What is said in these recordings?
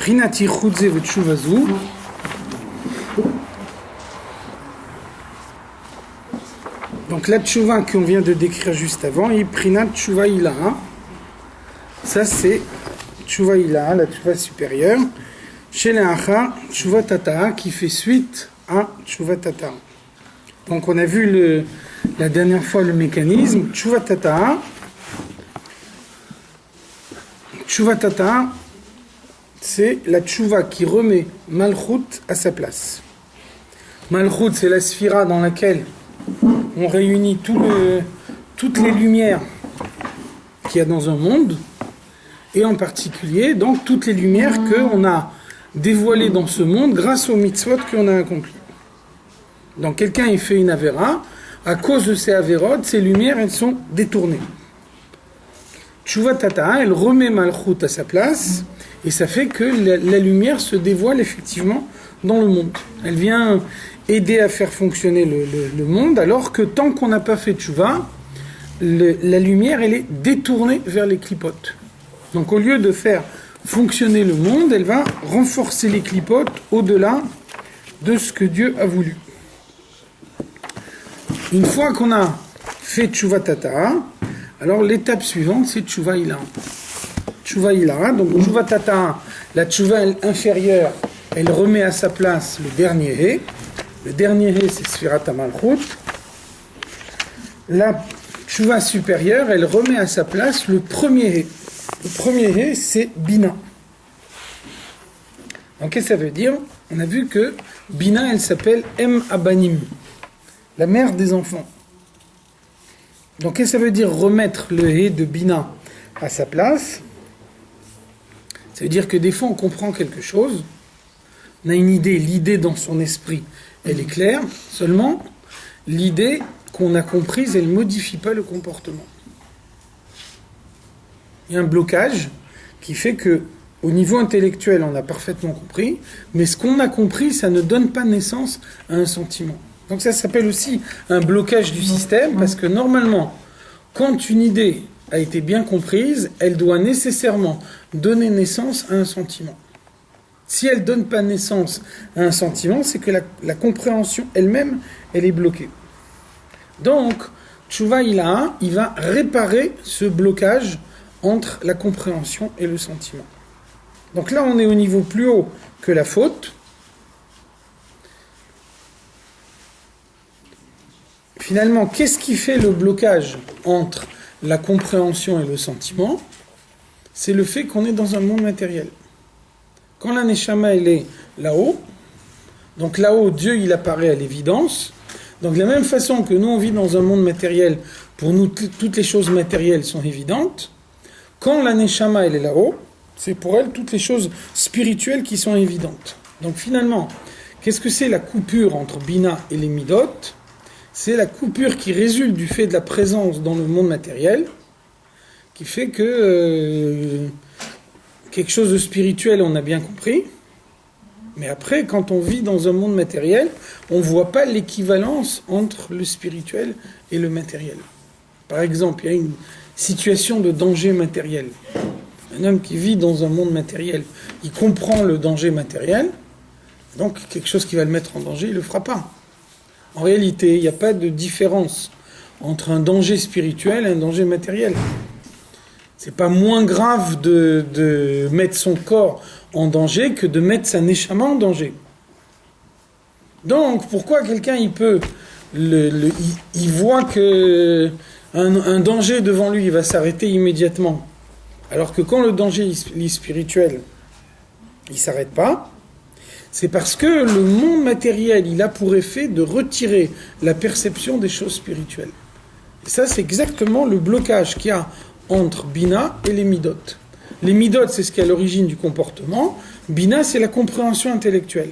Prinati chudze v'tshuvazu. Donc la tshuva qu'on vient de décrire juste avant, est prinat tshuva ilaha. Ça c'est tshuva ilaha, la tshuva supérieure. Chez l'Acha, tshuva tata'a, qui fait suite à tshuva tata'a. Donc on a vu la dernière fois le mécanisme. Tshuva tata'a, c'est la tshuva qui remet Malchut à sa place. Malchut, c'est la sphira dans laquelle on réunit toutes les lumières qu'il y a dans un monde, et en particulier donc toutes les lumières qu'on a dévoilées dans ce monde grâce aux mitzvot qu'on a accomplies. Donc quelqu'un il fait une avéra, à cause de ces avérotes, ces lumières elles sont détournées. Tshuva tata'a, elle remet Malchut à sa place, et ça fait que la lumière se dévoile effectivement dans le monde. Elle vient aider à faire fonctionner le monde, alors que tant qu'on n'a pas fait tshuva, la lumière elle est détournée vers les clipotes. Donc au lieu de faire fonctionner le monde, elle va renforcer les clipotes au-delà de ce que Dieu a voulu. Une fois qu'on a fait tshuva tata'a, alors l'étape suivante c'est tshuva ilaha. Tshuva ilaha, donc tshuva tata'a, la tshuva inférieure, elle remet à sa place le dernier hé. Le dernier hé c'est Sfirat HaMalchut. La tshuva supérieure, elle remet à sa place le premier hé. Le premier hé c'est Bina. Donc qu'est-ce que ça veut dire? On a vu que Bina elle s'appelle Em Abanim, la mère des enfants. Donc qu'est-ce que ça veut dire remettre le hé de Bina à sa place? Ça veut dire que des fois on comprend quelque chose, on a une idée, l'idée dans son esprit elle est claire, seulement l'idée qu'on a comprise elle ne modifie pas le comportement. Il y a un blocage qui fait que au niveau intellectuel on a parfaitement compris, mais ce qu'on a compris ça ne donne pas naissance à un sentiment. Donc ça s'appelle aussi un blocage du système, parce que normalement quand une idée a été bien comprise, elle doit nécessairement donner naissance à un sentiment. Si elle ne donne pas naissance à un sentiment, c'est que la compréhension elle-même, elle est bloquée. Donc, Tshuva ilaha, il va réparer ce blocage entre la compréhension et le sentiment. Donc là, on est au niveau plus haut que la faute. Finalement, qu'est-ce qui fait le blocage entre la compréhension et le sentiment? C'est le fait qu'on est dans un monde matériel. Quand la Neshama elle est là-haut, donc là-haut Dieu il apparaît à l'évidence, donc de la même façon que nous on vit dans un monde matériel, pour nous toutes les choses matérielles sont évidentes, quand la Neshama elle est là-haut, c'est pour elle toutes les choses spirituelles qui sont évidentes. Donc finalement, qu'est-ce que c'est la coupure entre Bina et les Midot? C'est la coupure qui résulte du fait de la présence dans le monde matériel, qui fait que quelque chose de spirituel, on a bien compris, mais après, quand on vit dans un monde matériel, on ne voit pas l'équivalence entre le spirituel et le matériel. Par exemple, il y a une situation de danger matériel. Un homme qui vit dans un monde matériel, il comprend le danger matériel, donc quelque chose qui va le mettre en danger, il ne le fera pas. En réalité, il n'y a pas de différence entre un danger spirituel et un danger matériel. C'est pas moins grave de mettre son corps en danger que de mettre sa neshama en danger. Donc, pourquoi quelqu'un il peut il voit que un danger devant lui, il va s'arrêter immédiatement, alors que quand le danger est spirituel, il s'arrête pas? C'est parce que le monde matériel, il a pour effet de retirer la perception des choses spirituelles. Et ça, c'est exactement le blocage qu'il y a entre Bina et les Midot. Les Midot, c'est ce qui est à l'origine du comportement. Bina, c'est la compréhension intellectuelle.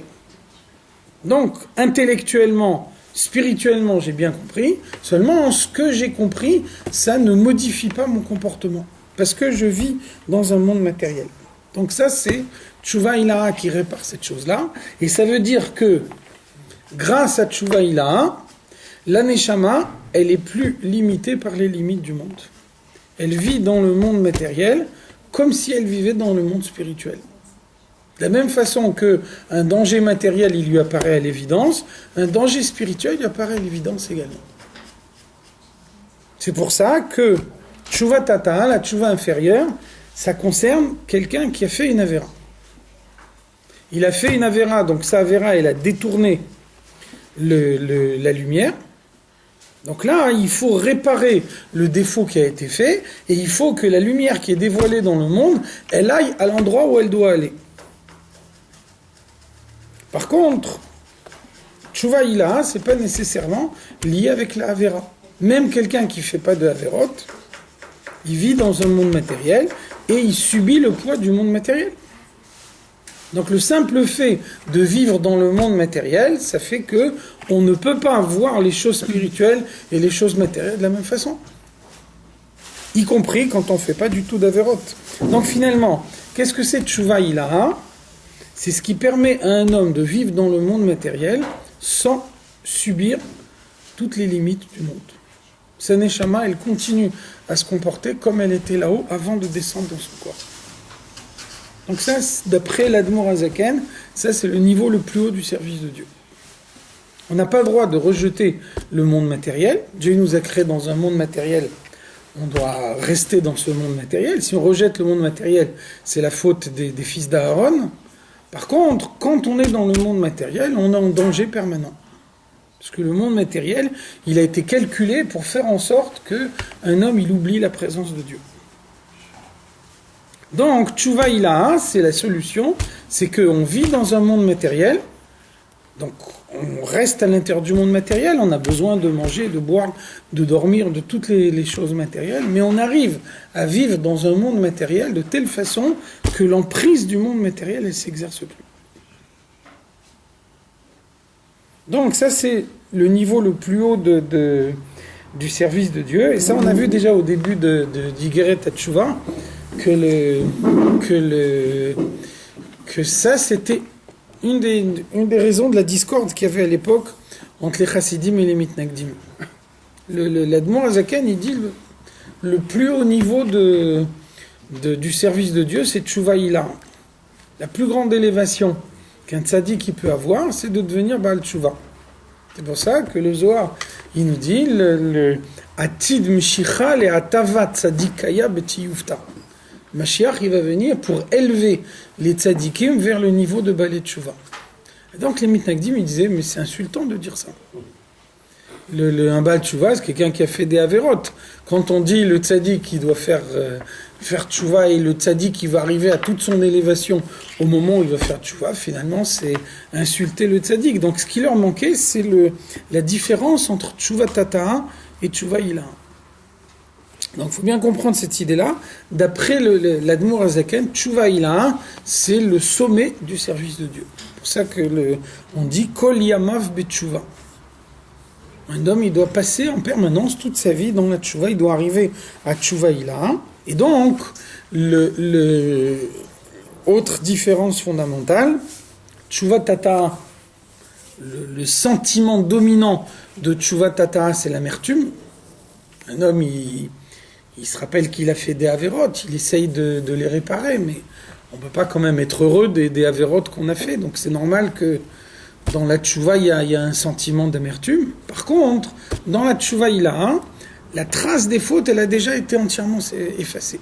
Donc, intellectuellement, spirituellement, j'ai bien compris. Seulement, en ce que j'ai compris, ça ne modifie pas mon comportement. Parce que je vis dans un monde matériel. Donc ça, c'est Tshuva ilaha qui répare cette chose-là. Et ça veut dire que, grâce à Tshuva ilaha, la Neshama, elle est plus limitée par les limites du monde. Elle vit dans le monde matériel comme si elle vivait dans le monde spirituel. De la même façon qu'un danger matériel, il lui apparaît à l'évidence, un danger spirituel lui apparaît à l'évidence également. C'est pour ça que Tshuva Tata, la Tshuva inférieure, ça concerne quelqu'un qui a fait une avéra. Il a fait une avéra, donc sa avéra, elle a détourné la lumière. Donc là, il faut réparer le défaut qui a été fait, et il faut que la lumière qui est dévoilée dans le monde, elle aille à l'endroit où elle doit aller. Par contre, Tshuva Ilaha, c'est pas nécessairement lié avec la Avera. Même quelqu'un qui fait pas de Averot, il vit dans un monde matériel et il subit le poids du monde matériel. Donc le simple fait de vivre dans le monde matériel, ça fait que on ne peut pas voir les choses spirituelles et les choses matérielles de la même façon. Y compris quand on ne fait pas du tout d'Averot. Donc finalement, qu'est-ce que c'est Tshuva Ilaha ? C'est ce qui permet à un homme de vivre dans le monde matériel sans subir toutes les limites du monde. Sa neshama, elle continue à se comporter comme elle était là-haut avant de descendre dans son corps. Donc ça, d'après l'Admor Hazaken, ça c'est le niveau le plus haut du service de Dieu. On n'a pas le droit de rejeter le monde matériel. Dieu nous a créés dans un monde matériel. On doit rester dans ce monde matériel. Si on rejette le monde matériel, c'est la faute des fils d'Aaron. Par contre, quand on est dans le monde matériel, on est en danger permanent. Parce que le monde matériel, il a été calculé pour faire en sorte qu'un homme, il oublie la présence de Dieu. Donc, Tshuva Ilaha, c'est la solution, c'est qu'on vit dans un monde matériel, donc on reste à l'intérieur du monde matériel, on a besoin de manger, de boire, de dormir, de toutes les choses matérielles, mais on arrive à vivre dans un monde matériel de telle façon que l'emprise du monde matériel, elle ne s'exerce plus. Donc ça, c'est le niveau le plus haut du service de Dieu, et ça on a vu déjà au début d'Igeret HaTshuva, que ça c'était une des raisons de la discorde qu'il y avait à l'époque entre les chassidim et les mitnagdim. L'Admor Hazaken, il dit le plus haut niveau du service de Dieu, c'est Tshuva Ilaha. La plus grande élévation qu'un tzaddik peut avoir, c'est de devenir Baal Tshuva. C'est pour ça que le Zohar, il nous dit le Atid Mishicha le Atavat Tzaddikaya Betiyufta. Mashiach, il va venir pour élever les tzadikim vers le niveau de Baal Tshuva. Et donc les mitnagdim, ils disaient, mais c'est insultant de dire ça. Un Baal Tshuva, c'est quelqu'un qui a fait des avérotes. Quand on dit le tzadik qui doit faire tshuva et le tzadik qui va arriver à toute son élévation au moment où il va faire tshuva, finalement c'est insulter le tzadik. Donc ce qui leur manquait, c'est la différence entre tshuva tata'a et tshuva ilaha. Donc il faut bien comprendre cette idée-là. D'après l'Admor Hazaken, tshuva ilaha, c'est le sommet du service de Dieu. C'est pour ça que on dit kol yamav betshuva. Un homme, il doit passer en permanence toute sa vie dans la tshuva, il doit arriver à tshuva ilaha. Et donc, autre différence fondamentale, tshuva tata, le sentiment dominant de tshuva tata, c'est l'amertume. Un homme, il se rappelle qu'il a fait des avérotes, il essaye de les réparer, mais on ne peut pas quand même être heureux des avérotes qu'on a fait. Donc c'est normal que dans la tshuva, il y a un sentiment d'amertume. Par contre, dans la tshuva ilaha, la trace des fautes, elle a déjà été entièrement effacée.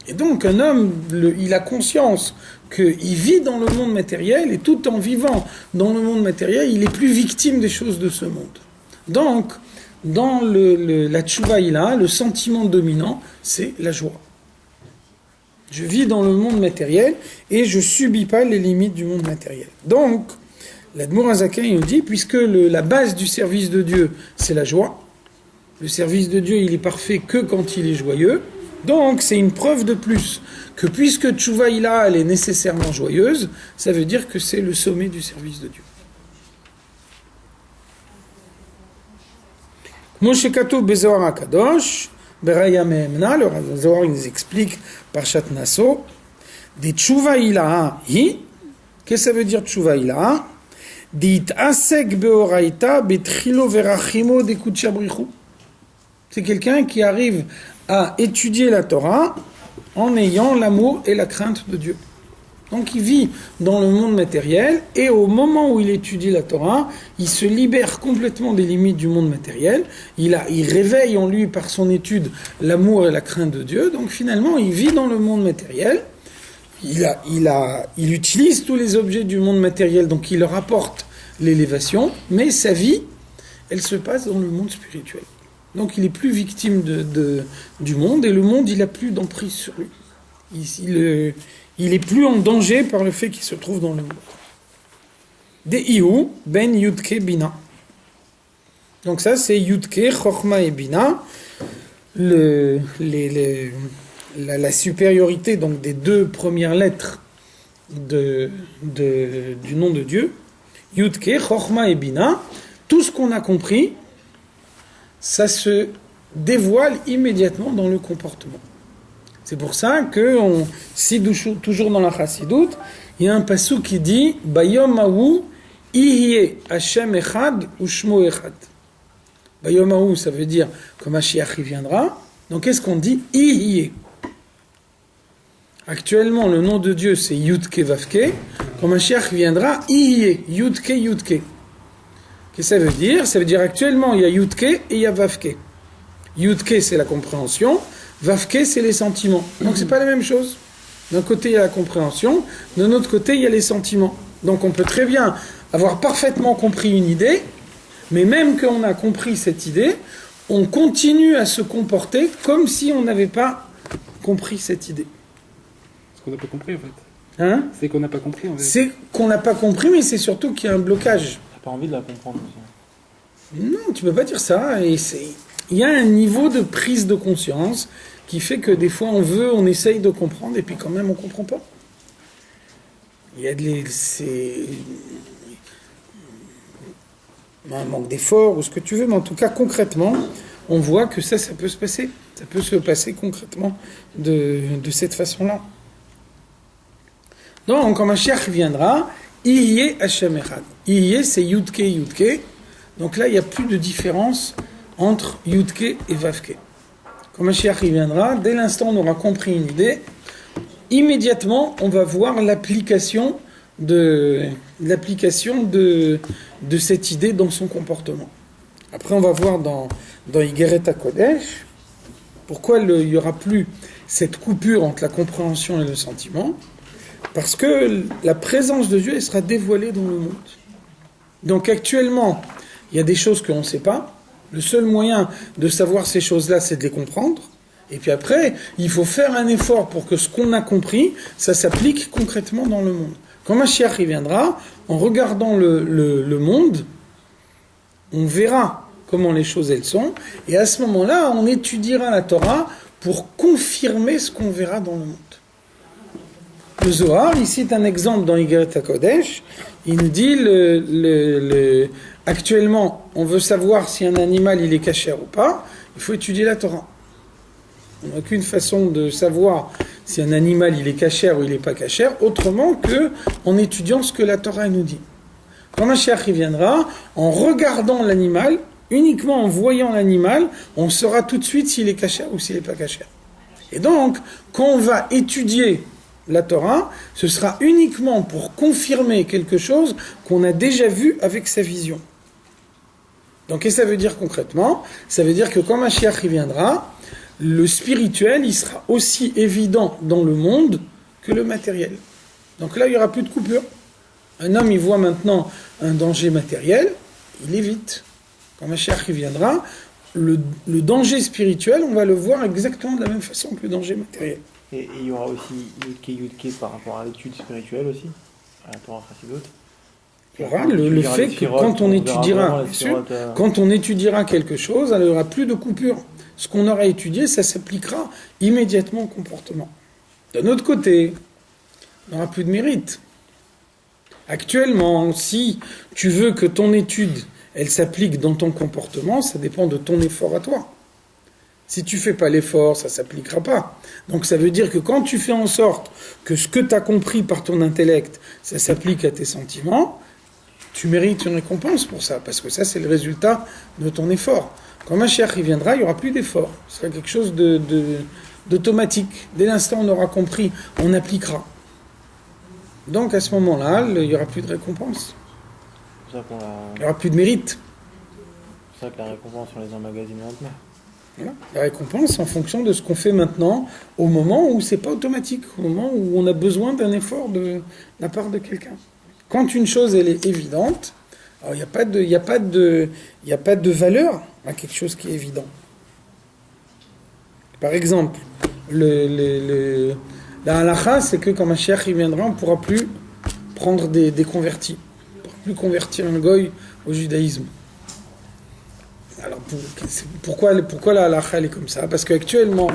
Et donc, un homme, il a conscience qu'il vit dans le monde matériel, et tout en vivant dans le monde matériel, il est plus victime des choses de ce monde. Donc, dans la tshuva ilaha, le sentiment dominant, c'est la joie. Je vis dans le monde matériel, et je ne subis pas les limites du monde matériel. Donc, l'Admor Hazaken nous dit, puisque la base du service de Dieu, c'est la joie, le service de Dieu, il est parfait que quand il est joyeux. Donc, c'est une preuve de plus que puisque Tshuva Ilaha, elle est nécessairement joyeuse, ça veut dire que c'est le sommet du service de Dieu. Moshe Katou Bezohar HaKadosh, Beraya Mehemna, le Zohar nous explique par Shat Naso, des Tshuva Ilaha hi, qu'est-ce que ça veut dire Tshuva Ilaha? Dit Asek Beoraita, Betrilo Verachimo de Kuchabrichu. C'est quelqu'un qui arrive à étudier la Torah en ayant l'amour et la crainte de Dieu. Donc il vit dans le monde matériel, et au moment où il étudie la Torah, il se libère complètement des limites du monde matériel, il réveille en lui par son étude l'amour et la crainte de Dieu, donc finalement il vit dans le monde matériel, il utilise tous les objets du monde matériel, donc il leur apporte l'élévation, mais sa vie, elle se passe dans le monde spirituel. Donc il est plus victime du monde, et le monde, il a plus d'emprise sur lui. Il est plus en danger par le fait qu'il se trouve dans le monde. De'ihu ben Yudke Bina. Donc ça, c'est Yudke, Chochma et Bina, la supériorité donc des deux premières lettres du nom de Dieu. Yudke, Chochma et Bina, tout ce qu'on a compris, ça se dévoile immédiatement dans le comportement. C'est pour ça que si toujours dans la Chassidut, il y a un passou qui dit Bayom Ahu Ihye Hashem Echad Ushmo Echad. Bayom Ahu, ça veut dire que Mashiach viendra. Donc qu'est-ce qu'on dit? Ihye. Actuellement, le nom de Dieu c'est Yudke Vavke. Quand Mashiach viendra, Ihye, Yudke Yudke. Qu'est-ce que ça veut dire? Ça veut dire actuellement il y a Yudke et il y a Vavke. Yudke c'est la compréhension. Vavke, c'est les sentiments. Donc, c'est pas la même chose. D'un côté, il y a la compréhension. D'un autre côté, il y a les sentiments. Donc, on peut très bien avoir parfaitement compris une idée, mais même qu'on a compris cette idée, on continue à se comporter comme si on n'avait pas compris cette idée. C'est qu'on n'a pas compris, en fait. Hein? C'est qu'on n'a pas compris, en fait. C'est qu'on n'a pas compris, mais c'est surtout qu'il y a un blocage. T'as pas envie de la comprendre aussi. Non, tu peux pas dire ça. Il y a un niveau de prise de conscience qui fait que des fois on essaye de comprendre et puis quand même on comprend pas. Il y a un manque d'effort ou ce que tu veux, mais en tout cas concrètement, on voit que ça peut se passer. Ça peut se passer concrètement de cette façon-là. Donc quand Mashiach viendra, Ihye Hashem Echad. Ihye c'est Yudke Yudke. Donc là il n'y a plus de différence entre Yudke et Vavke. Quand Mashiach viendra, dès l'instant où on aura compris une idée, immédiatement on va voir l'application de cette idée dans son comportement. Après on va voir dans Igeret HaKodesh pourquoi il n'y aura plus cette coupure entre la compréhension et le sentiment, parce que la présence de Dieu elle sera dévoilée dans le monde. Donc actuellement il y a des choses qu'on ne sait pas. Le seul moyen de savoir ces choses-là, c'est de les comprendre. Et puis après, il faut faire un effort pour que ce qu'on a compris, ça s'applique concrètement dans le monde. Quand Mashiach viendra, en regardant le monde, on verra comment les choses elles sont. Et à ce moment-là, on étudiera la Torah pour confirmer ce qu'on verra dans le monde. Le Zohar, il cite un exemple dans Igeret HaKodesh. Il nous dit actuellement, on veut savoir si un animal il est cachère ou pas, il faut étudier la Torah. On n'a qu'une façon de savoir si un animal il est cachère ou il n'est pas cachère, autrement que en étudiant ce que la Torah nous dit. Quand Mashiach viendra, en regardant l'animal, uniquement en voyant l'animal, on saura tout de suite s'il est cachère ou s'il n'est pas cachère. Et donc, quand on va étudier la Torah, ce sera uniquement pour confirmer quelque chose qu'on a déjà vu avec sa vision. Donc, qu'est-ce que ça veut dire concrètement? Ça veut dire que quand Mashiach viendra, le spirituel, il sera aussi évident dans le monde que le matériel. Donc là, il n'y aura plus de coupure. Un homme, il voit maintenant un danger matériel, il évite. Quand Mashiach viendra, le danger spirituel, on va le voir exactement de la même façon que le danger matériel. Et il y aura aussi Yudke par rapport à l'étude spirituelle aussi, à la Torah Chassidut. Il y aura le fait que quand on étudiera quelque chose, il n'y aura plus de coupure. Ce qu'on aura étudié, ça s'appliquera immédiatement au comportement. D'un autre côté, il n'y aura plus de mérite. Actuellement, si tu veux que ton étude, elle s'applique dans ton comportement, ça dépend de ton effort à toi. Si tu ne fais pas l'effort, ça ne s'appliquera pas. Donc ça veut dire que quand tu fais en sorte que ce que tu as compris par ton intellect, ça s'applique à tes sentiments, tu mérites une récompense pour ça, parce que ça c'est le résultat de ton effort. Quand Mashiach viendra, il n'y aura plus d'effort. Ce sera quelque chose d'automatique. Dès l'instant où on aura compris, on appliquera. Donc à ce moment-là, il n'y aura plus de récompense. C'est pour ça Il n'y aura plus de mérite. C'est pour ça que la récompense, on les emmagasine maintenant. Voilà. La récompense en fonction de ce qu'on fait maintenant, au moment où c'est pas automatique, au moment où on a besoin d'un effort de la part de quelqu'un. Quand une chose elle est évidente, alors il n'y a pas de valeur à quelque chose qui est évident. Par exemple, la halakha, c'est que quand Mashiach il viendra, on ne pourra plus prendre des convertis. On ne pourra plus convertir un goy au judaïsme. Alors pourquoi la halakha elle est comme ça? Parce qu'actuellement,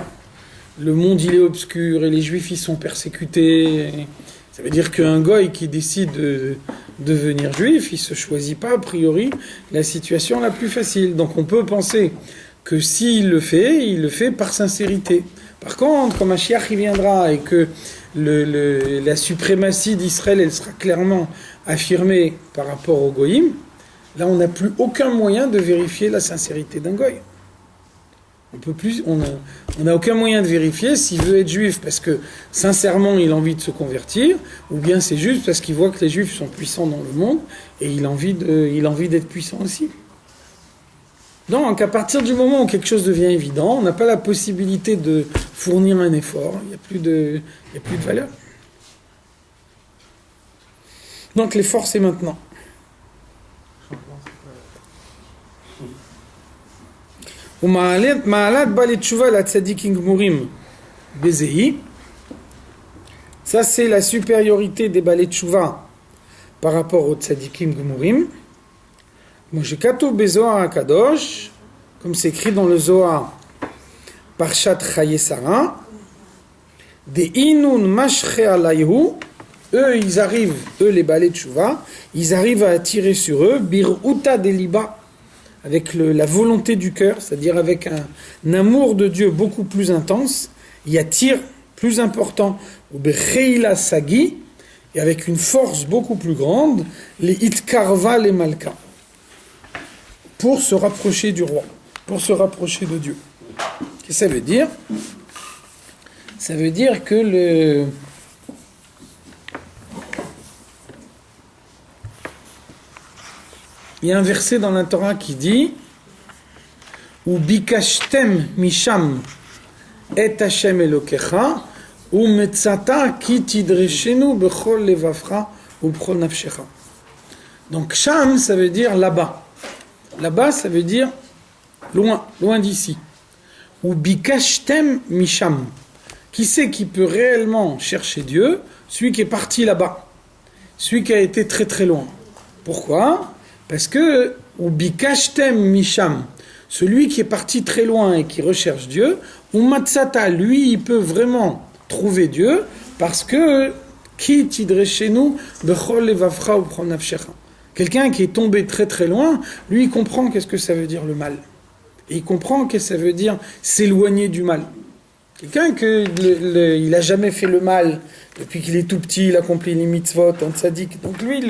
le monde il est obscur et les juifs ils sont persécutés. Ça veut dire qu'un goy qui décide de devenir juif, il ne se choisit pas a priori la situation la plus facile. Donc on peut penser que s'il le fait, il le fait par sincérité. Par contre, quand Mashiach il viendra et que la suprématie d'Israël elle sera clairement affirmée par rapport au goïm, là on n'a plus aucun moyen de vérifier la sincérité d'un goy. On n'a aucun moyen de vérifier s'il veut être juif parce que sincèrement il a envie de se convertir, ou bien c'est juste parce qu'il voit que les juifs sont puissants dans le monde et il a envie d'être puissant aussi. Donc à partir du moment où quelque chose devient évident, on n'a pas la possibilité de fournir un effort, il n'y a plus de valeur. Donc l'effort c'est maintenant. Ça c'est la supériorité des balei tshuva par rapport aux tzadikim gmurim. Comme c'est écrit dans le Zohar, Parshat Chaye Sarah, des Inun Mashche Alayhu, les balei tshuva, ils arrivent à attirer sur eux, Bir'uta Deliba, avec la volonté du cœur, c'est-à-dire avec un amour de Dieu beaucoup plus intense, il attire plus important, ou Becheila Sagi, et avec une force beaucoup plus grande, les Itkarva les Malka, pour se rapprocher du roi, pour se rapprocher de Dieu. Qu'est-ce que ça veut dire? Ça veut dire que il y a un verset dans la Torah qui dit ou bikashtem misham et Hashem Elokecha ou metzata ki tidreshenu bechol levavcha ou bechol nafshecha. Donc sham ça veut dire là-bas. Là-bas ça veut dire loin d'ici. Ou bikashtem misham. Qui c'est qui peut réellement chercher Dieu? Celui qui est parti là-bas. Celui qui a été très très loin. Pourquoi? Parce que, ou bikashtem misham, celui qui est parti très loin et qui recherche Dieu, ou matzata, lui, il peut vraiment trouver Dieu, parce que, ki tidreshenu bechol levavcha ou bechol nafshecha. Quelqu'un qui est tombé très très loin, lui, il comprend qu'est-ce que ça veut dire le mal. Et il comprend qu'est-ce que ça veut dire s'éloigner du mal. Quelqu'un il n'a jamais fait le mal, depuis qu'il est tout petit, il accomplit les mitzvot, un tzaddik. Donc lui,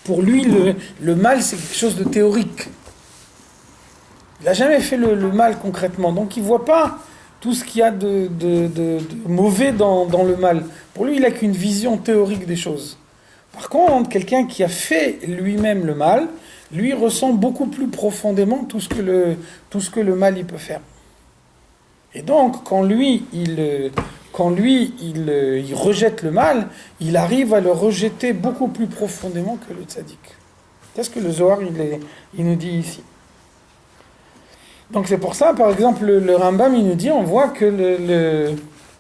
pour lui, le mal, c'est quelque chose de théorique. Il n'a jamais fait le mal concrètement. Donc, il ne voit pas tout ce qu'il y a de mauvais dans le mal. Pour lui, il n'a qu'une vision théorique des choses. Par contre, quelqu'un qui a fait lui-même le mal, lui ressent beaucoup plus profondément tout ce que le mal il peut faire. Et donc, quand lui, il rejette le mal, il arrive à le rejeter beaucoup plus profondément que le tzaddik. C'est ce que le Zohar il nous dit ici. Donc c'est pour ça, par exemple, le Rambam il nous dit, on voit que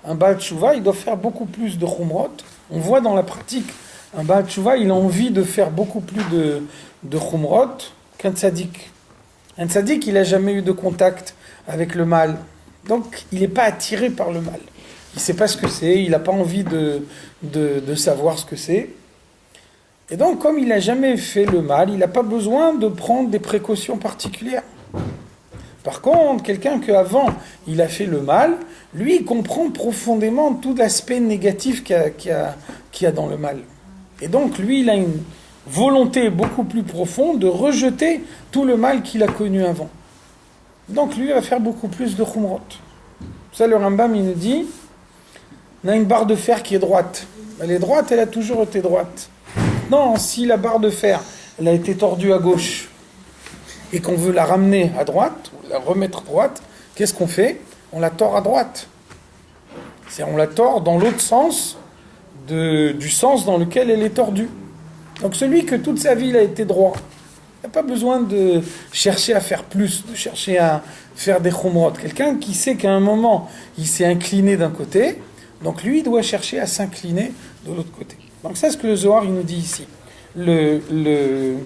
un Baal Tshuva, il doit faire beaucoup plus de chumrot. On voit dans la pratique, un Baal Tshuva, il a envie de faire beaucoup plus de chumrot qu'un tzaddik. Un tzaddik, il n'a jamais eu de contact avec le mal. Donc il n'est pas attiré par le mal. Il ne sait pas ce que c'est, il n'a pas envie de savoir ce que c'est. Et donc, comme il n'a jamais fait le mal, il n'a pas besoin de prendre des précautions particulières. Par contre, quelqu'un qu'avant, il a fait le mal, lui, il comprend profondément tout l'aspect négatif qu'il y a dans le mal. Et donc, lui, il a une volonté beaucoup plus profonde de rejeter tout le mal qu'il a connu avant. Donc, lui, il va faire beaucoup plus de chumrot. Ça, le Rambam, il nous dit, on a une barre de fer qui est droite. Elle est droite, elle a toujours été droite. Non, si la barre de fer, elle a été tordue à gauche, et qu'on veut la ramener à droite, ou la remettre droite, qu'est-ce qu'on fait? On la tord à droite. C'est-à-dire on la tord dans l'autre sens du sens dans lequel elle est tordue. Donc celui que toute sa vie il a été droit, il n'a pas besoin de chercher à faire plus, de chercher à faire des chumrot. Quelqu'un qui sait qu'à un moment il s'est incliné d'un côté, donc lui il doit chercher à s'incliner de l'autre côté. Donc c'est ce que le Zohar il nous dit ici. Le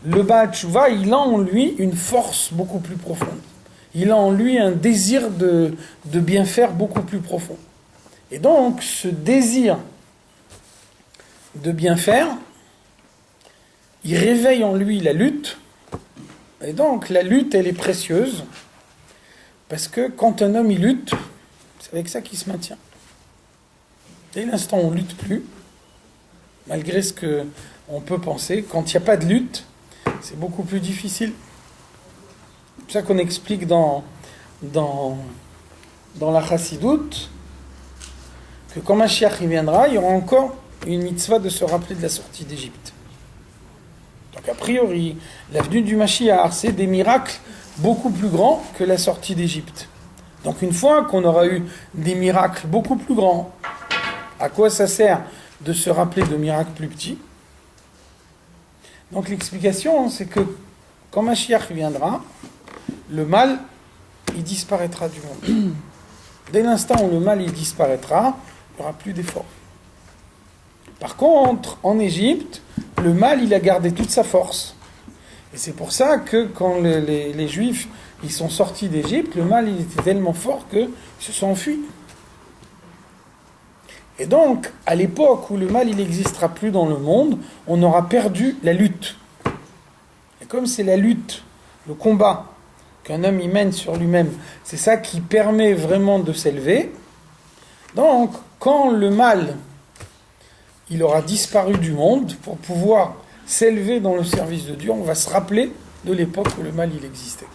Baal Tshuva, il a en lui une force beaucoup plus profonde. Il a en lui un désir de bien faire beaucoup plus profond. Et donc, ce désir de bien faire, il réveille en lui la lutte. Et donc, la lutte, elle est précieuse. Parce que quand un homme, il lutte, c'est avec ça qu'il se maintient. Dès l'instant où on ne lutte plus, malgré ce qu'on peut penser, quand il n'y a pas de lutte, c'est beaucoup plus difficile. C'est pour ça qu'on explique dans la Chassidoute que quand Mashiach y viendra, il y aura encore une mitzvah de se rappeler de la sortie d'Égypte. Donc a priori, la venue du Mashiach, c'est des miracles beaucoup plus grands que la sortie d'Égypte. Donc une fois qu'on aura eu des miracles beaucoup plus grands, à quoi ça sert de se rappeler de miracles plus petits? Donc l'explication, c'est que quand Mashiach viendra, le mal, il disparaîtra du monde. Dès l'instant où le mal, il disparaîtra, il n'y aura plus d'effort. Par contre, en Égypte, le mal, il a gardé toute sa force. Et c'est pour ça que quand les Juifs, ils sont sortis d'Égypte, le mal, il était tellement fort qu'ils se sont enfuis. Et donc, à l'époque où le mal, il n'existera plus dans le monde, on aura perdu la lutte. Et comme c'est la lutte, le combat qu'un homme y mène sur lui-même, c'est ça qui permet vraiment de s'élever. Donc, quand le mal, il aura disparu du monde, pour pouvoir s'élever dans le service de Dieu, on va se rappeler de l'époque où le mal, il existait.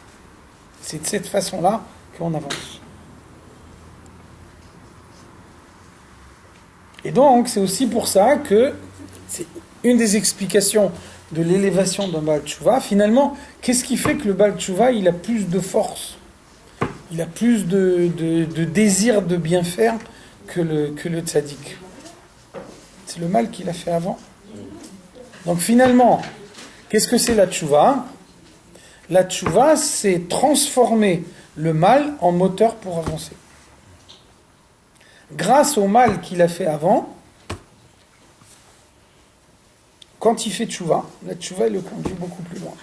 C'est de cette façon-là qu'on avance. Et donc, c'est aussi pour ça que c'est une des explications de l'élévation d'un Baal Tshuva. Finalement, qu'est-ce qui fait que le Baal Tshuva, il a plus de force, il a plus de désir de bien faire que le tzaddik? C'est le mal qu'il a fait avant. Donc finalement, qu'est-ce que c'est la Tshuva? La Tshuva, c'est transformer le mal en moteur pour avancer. Grâce au mal qu'il a fait avant, quand il fait Tshuva, la Tshuva le conduit beaucoup plus loin.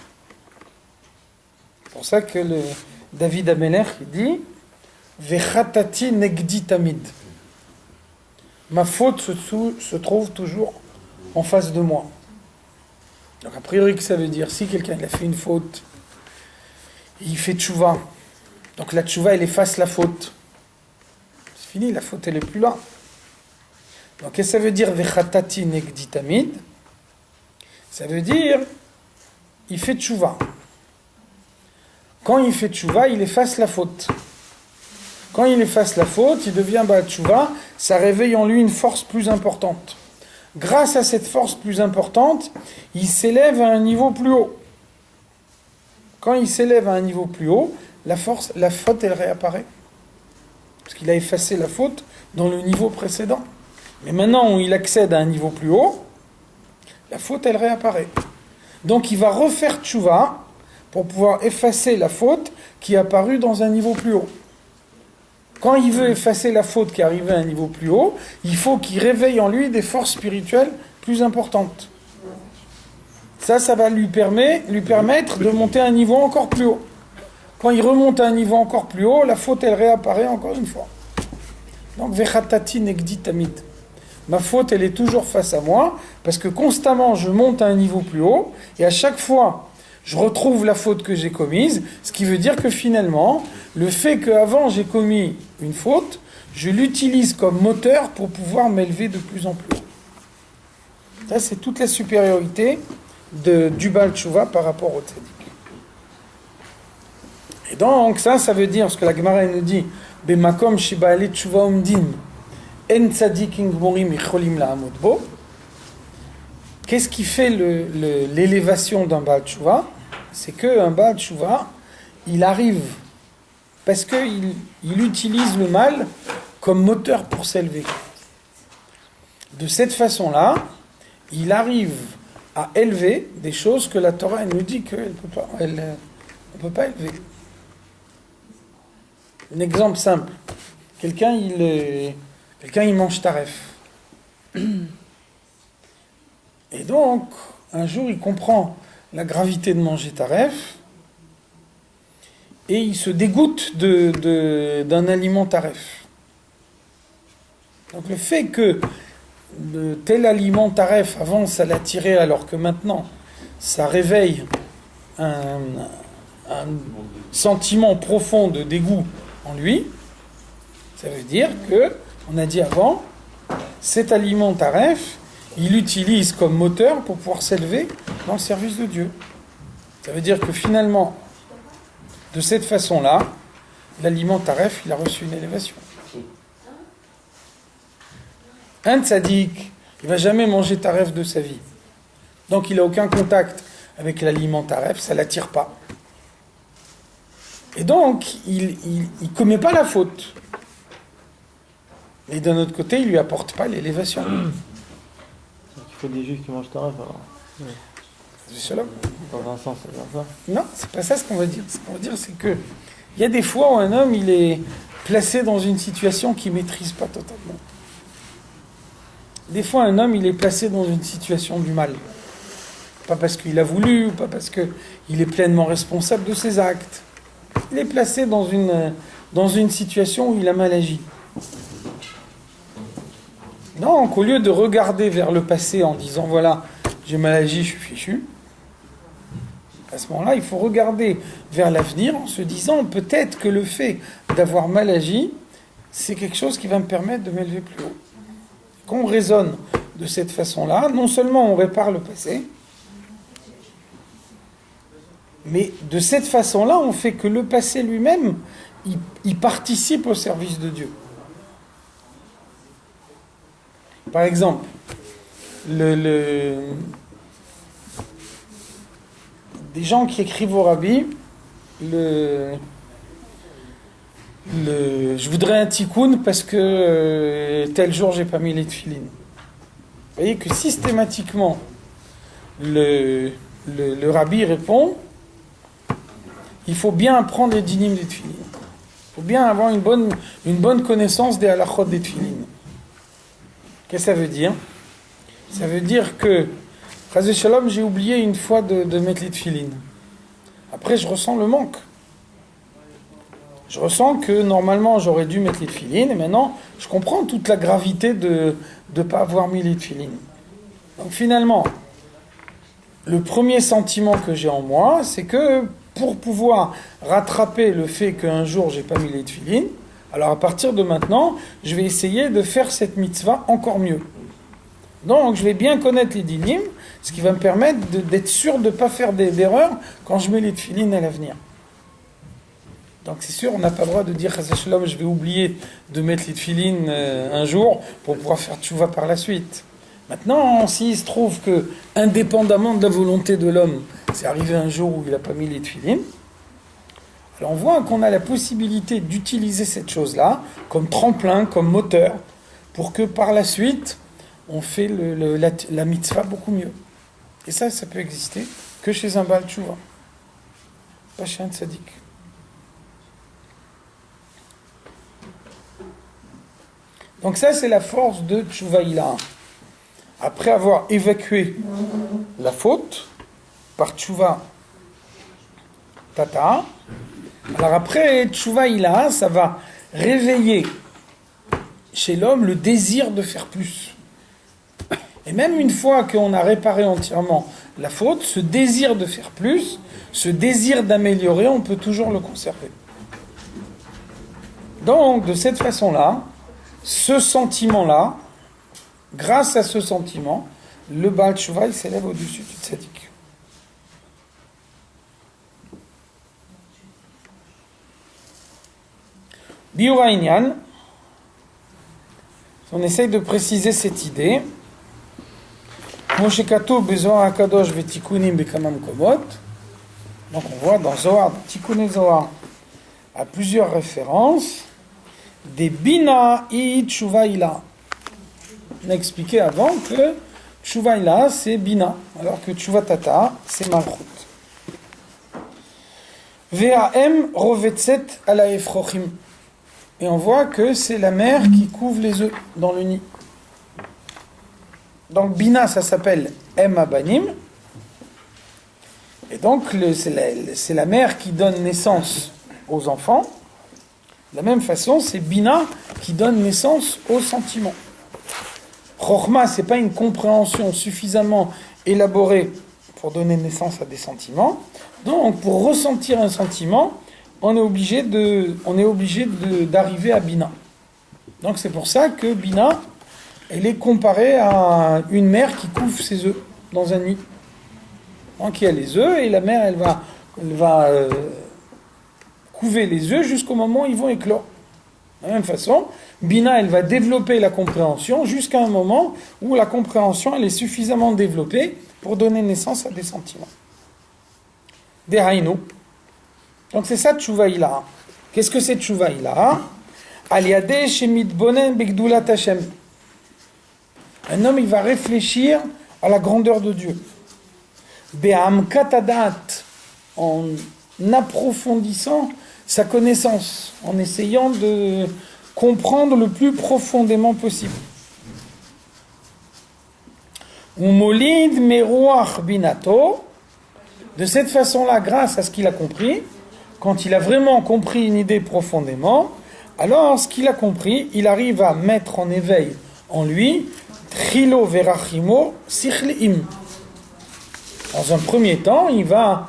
C'est pour ça que David Amelech dit Vechatati negdi tamid. Ma faute se trouve toujours en face de moi. Donc a priori, que ça veut dire, si quelqu'un il a fait une faute, il fait Tshuva, donc la Tshuva elle efface la faute. C'est fini, la faute elle est plus là. Donc qu'est-ce que ça veut dire Vechatati negdi tamid? Ça veut dire, il fait tchouva. Quand il fait tchouva, il efface la faute. Quand il efface la faute, il devient Baal Tchouva, ça réveille en lui une force plus importante. Grâce à cette force plus importante, il s'élève à un niveau plus haut. Quand il s'élève à un niveau plus haut, la faute, elle réapparaît. Parce qu'il a effacé la faute dans le niveau précédent. Mais maintenant où il accède à un niveau plus haut, la faute, elle réapparaît. Donc, il va refaire tchouva pour pouvoir effacer la faute qui est apparue dans un niveau plus haut. Quand il veut effacer la faute qui est arrivée à un niveau plus haut, il faut qu'il réveille en lui des forces spirituelles plus importantes. Ça va lui permettre de monter à un niveau encore plus haut. Quand il remonte à un niveau encore plus haut, la faute, elle réapparaît encore une fois. Donc, vechatati negdi tamid. Ma faute, elle est toujours face à moi, parce que constamment, je monte à un niveau plus haut, et à chaque fois, je retrouve la faute que j'ai commise, ce qui veut dire que finalement, le fait qu'avant j'ai commis une faute, je l'utilise comme moteur pour pouvoir m'élever de plus en plus haut. Ça, c'est toute la supériorité du Baal Tchouva par rapport au tzaddik. Et donc, ça veut dire, ce que la Gemara nous dit, Bemakom shebaalei tchouva umdim, En tzadikim gmorim yicholim la'amod bo. Qu'est-ce qui fait l'élévation d'un Baal Tshuva? C'est qu'un Baal Tshuva, il arrive, parce qu'il utilise le mal comme moteur pour s'élever. De cette façon-là, il arrive à élever des choses que la Torah elle nous dit qu'elle ne peut pas élever. Un exemple simple. Quelqu'un il mange taref. Et donc, un jour, il comprend la gravité de manger taref et il se dégoûte d'un aliment taref. Donc le fait que de tel aliment taref, avant ça l'attirait alors que maintenant ça réveille un sentiment profond de dégoût en lui, ça veut dire que, on a dit avant, cet aliment taref, il l'utilise comme moteur pour pouvoir s'élever dans le service de Dieu. Ça veut dire que finalement, de cette façon-là, l'aliment taref, il a reçu une élévation. Un tzaddik, il ne va jamais manger taref de sa vie. Donc il n'a aucun contact avec l'aliment taref, ça ne l'attire pas. Et donc, il ne commet pas la faute. Mais d'un autre côté, il ne lui apporte pas l'élévation. Il faut des juifs qui mangent taref alors. Ouais. C'est cela. Dans un sens, c'est bien ça. Non, c'est pas ça ce qu'on va dire. Ce qu'on va dire, c'est que il y a des fois où un homme, il est placé dans une situation qu'il ne maîtrise pas totalement. Des fois, un homme, il est placé dans une situation du mal. Pas parce qu'il a voulu, ou pas parce qu'il est pleinement responsable de ses actes. Il est placé dans une situation où il a mal agi. Donc, au lieu de regarder vers le passé en disant, voilà, j'ai mal agi, je suis fichu, à ce moment-là, il faut regarder vers l'avenir en se disant, peut-être que le fait d'avoir mal agi, c'est quelque chose qui va me permettre de m'élever plus haut. Quand on raisonne de cette façon-là, non seulement on répare le passé, mais de cette façon-là, on fait que le passé lui-même, il participe au service de Dieu. Par exemple, des gens qui écrivent au rabbi, je voudrais un tikkun parce que tel jour j'ai pas mis les tefilines. Vous voyez que systématiquement, le rabbi répond, il faut bien apprendre les dinim des tefilines. Il faut bien avoir une bonne connaissance des halachot des tefilines. Qu'est-ce que ça veut dire? Ça veut dire que, Chazé Shalom, j'ai oublié une fois de mettre les tefilines. Après, je ressens le manque. Je ressens que normalement, j'aurais dû mettre les tefilines, et maintenant, je comprends toute la gravité de ne pas avoir mis les tefilines. Donc finalement, le premier sentiment que j'ai en moi, c'est que pour pouvoir rattraper le fait qu'un jour, j'ai pas mis les tefilines, alors à partir de maintenant, je vais essayer de faire cette mitzvah encore mieux. Donc je vais bien connaître les dinim, ce qui va me permettre d'être sûr de ne pas faire d'erreurs quand je mets les tefilines à l'avenir. Donc c'est sûr, on n'a pas le droit de dire Chazé Shalom, je vais oublier de mettre les tefilines un jour pour pouvoir faire tchouva par la suite. Maintenant, s'il se trouve que, indépendamment de la volonté de l'homme, c'est arrivé un jour où il n'a pas mis les tefilines, alors on voit qu'on a la possibilité d'utiliser cette chose-là comme tremplin, comme moteur, pour que par la suite, on fait la mitzvah beaucoup mieux. Et ça peut exister que chez un Baal Tshuva, pas chez un tzaddik. Donc ça, c'est la force de Tshuva Ila. Après avoir évacué la faute par Tshuva Tata, alors après Tshuva Ila, ça va réveiller chez l'homme le désir de faire plus. Et même une fois qu'on a réparé entièrement la faute, ce désir de faire plus, ce désir d'améliorer, on peut toujours le conserver. Donc, de cette façon-là, ce sentiment-là, grâce à ce sentiment, le Baal Tshuva, il s'élève au-dessus du tzaddik. Biura Inyan, On essaye de préciser cette idée. Moshe Katou bezoar hakadosh vetikunim bekamam komot. Donc on voit dans Zohar, Tikkun Zohar, à plusieurs références, des bina i tshuva ila. On a expliqué avant que tshuva ila c'est bina, alors que tshuva tata c'est malchut. Vam rovetzet ala efrochim. Et on voit que c'est la mère qui couvre les œufs dans le nid. Donc bina ça s'appelle em abanim. Et donc, c'est la mère qui donne naissance aux enfants. De la même façon, c'est Bina qui donne naissance aux sentiments. Chokhma, ce n'est pas une compréhension suffisamment élaborée pour donner naissance à des sentiments. Donc, pour ressentir un sentiment, on est obligé d'arriver à Bina. Donc, c'est pour ça que Bina, elle est comparée à une mère qui couvre ses œufs dans un nid. Donc il y a les œufs et la mère elle va couver les œufs jusqu'au moment où ils vont éclore. De la même façon, Bina elle va développer la compréhension jusqu'à un moment où la compréhension elle est suffisamment développée pour donner naissance à des sentiments. Des haïnou. Donc c'est ça Tshuva Ilaha. Qu'est-ce que c'est Tshuva Ilaha? Aliade shemit bonen begdulat Hashem. Un homme il va réfléchir à la grandeur de Dieu. En approfondissant sa connaissance, en essayant de comprendre le plus profondément possible. Umolid meruach binato. De cette façon-là, grâce à ce qu'il a compris, quand il a vraiment compris une idée profondément, alors ce qu'il a compris, il arrive à mettre en éveil en lui trilo verachimo sichlim. Dans un premier temps, il va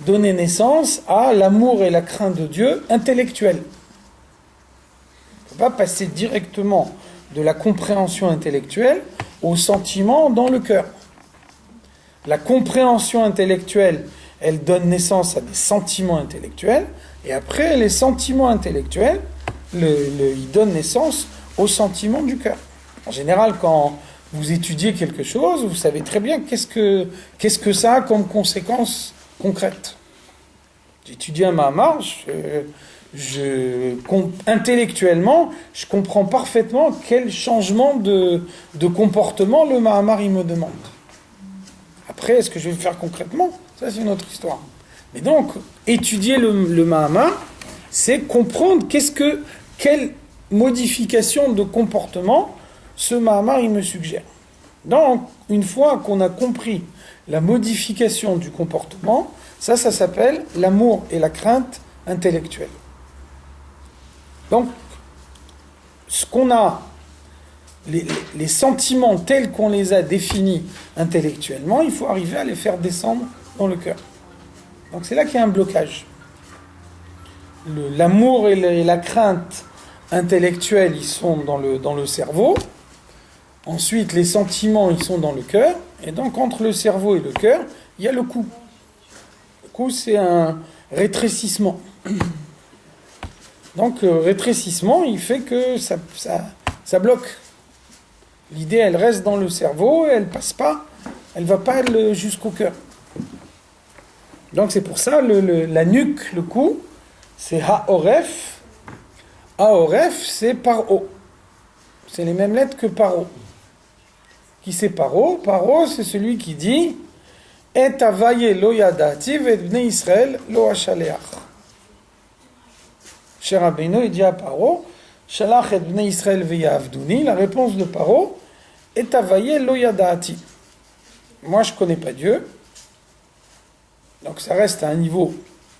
donner naissance à l'amour et la crainte de Dieu intellectuelle. On ne peut pas passer directement de la compréhension intellectuelle au sentiment dans le cœur. La compréhension intellectuelle, elle donne naissance à des sentiments intellectuels, et après, les sentiments intellectuels, ils donnent naissance aux sentiments du cœur. En général, quand vous étudiez quelque chose, vous savez très bien qu'est-ce que ça a comme conséquence concrète. J'étudie un Mahamar, intellectuellement, je comprends parfaitement quel changement de comportement le Mahamar il me demande. Après, est-ce que je vais le faire concrètement? Ça, c'est une autre histoire. Mais donc, étudier le Mahamar, c'est comprendre quelle modification de comportement ce Mahamar, il me suggère. Donc, une fois qu'on a compris la modification du comportement, ça s'appelle l'amour et la crainte intellectuelle. Donc, ce qu'on a, les sentiments tels qu'on les a définis intellectuellement, il faut arriver à les faire descendre dans le cœur. Donc, c'est là qu'il y a un blocage. L'amour et la crainte intellectuelle, ils sont dans le cerveau. Ensuite, les sentiments, ils sont dans le cœur. Et donc, entre le cerveau et le cœur, il y a le cou. Le cou, c'est un rétrécissement. Donc, rétrécissement, il fait que ça bloque. L'idée, elle reste dans le cerveau, et elle passe pas, elle va pas jusqu'au cœur. Donc, c'est pour ça, la nuque, le cou, c'est Ha-Oref. Ha-Oref, c'est Paro. C'est les mêmes lettres que Paro. Qui c'est Paro? Paro, c'est celui qui dit Et avaye lo yadati et bnei Israël lo ashaleach. Cher Rabbeinu, il dit à Paro Shalach et bnei Israël veyavduni. La réponse de Paro Et avaye lo yadati. Moi, je ne connais pas Dieu. Donc, ça reste à un niveau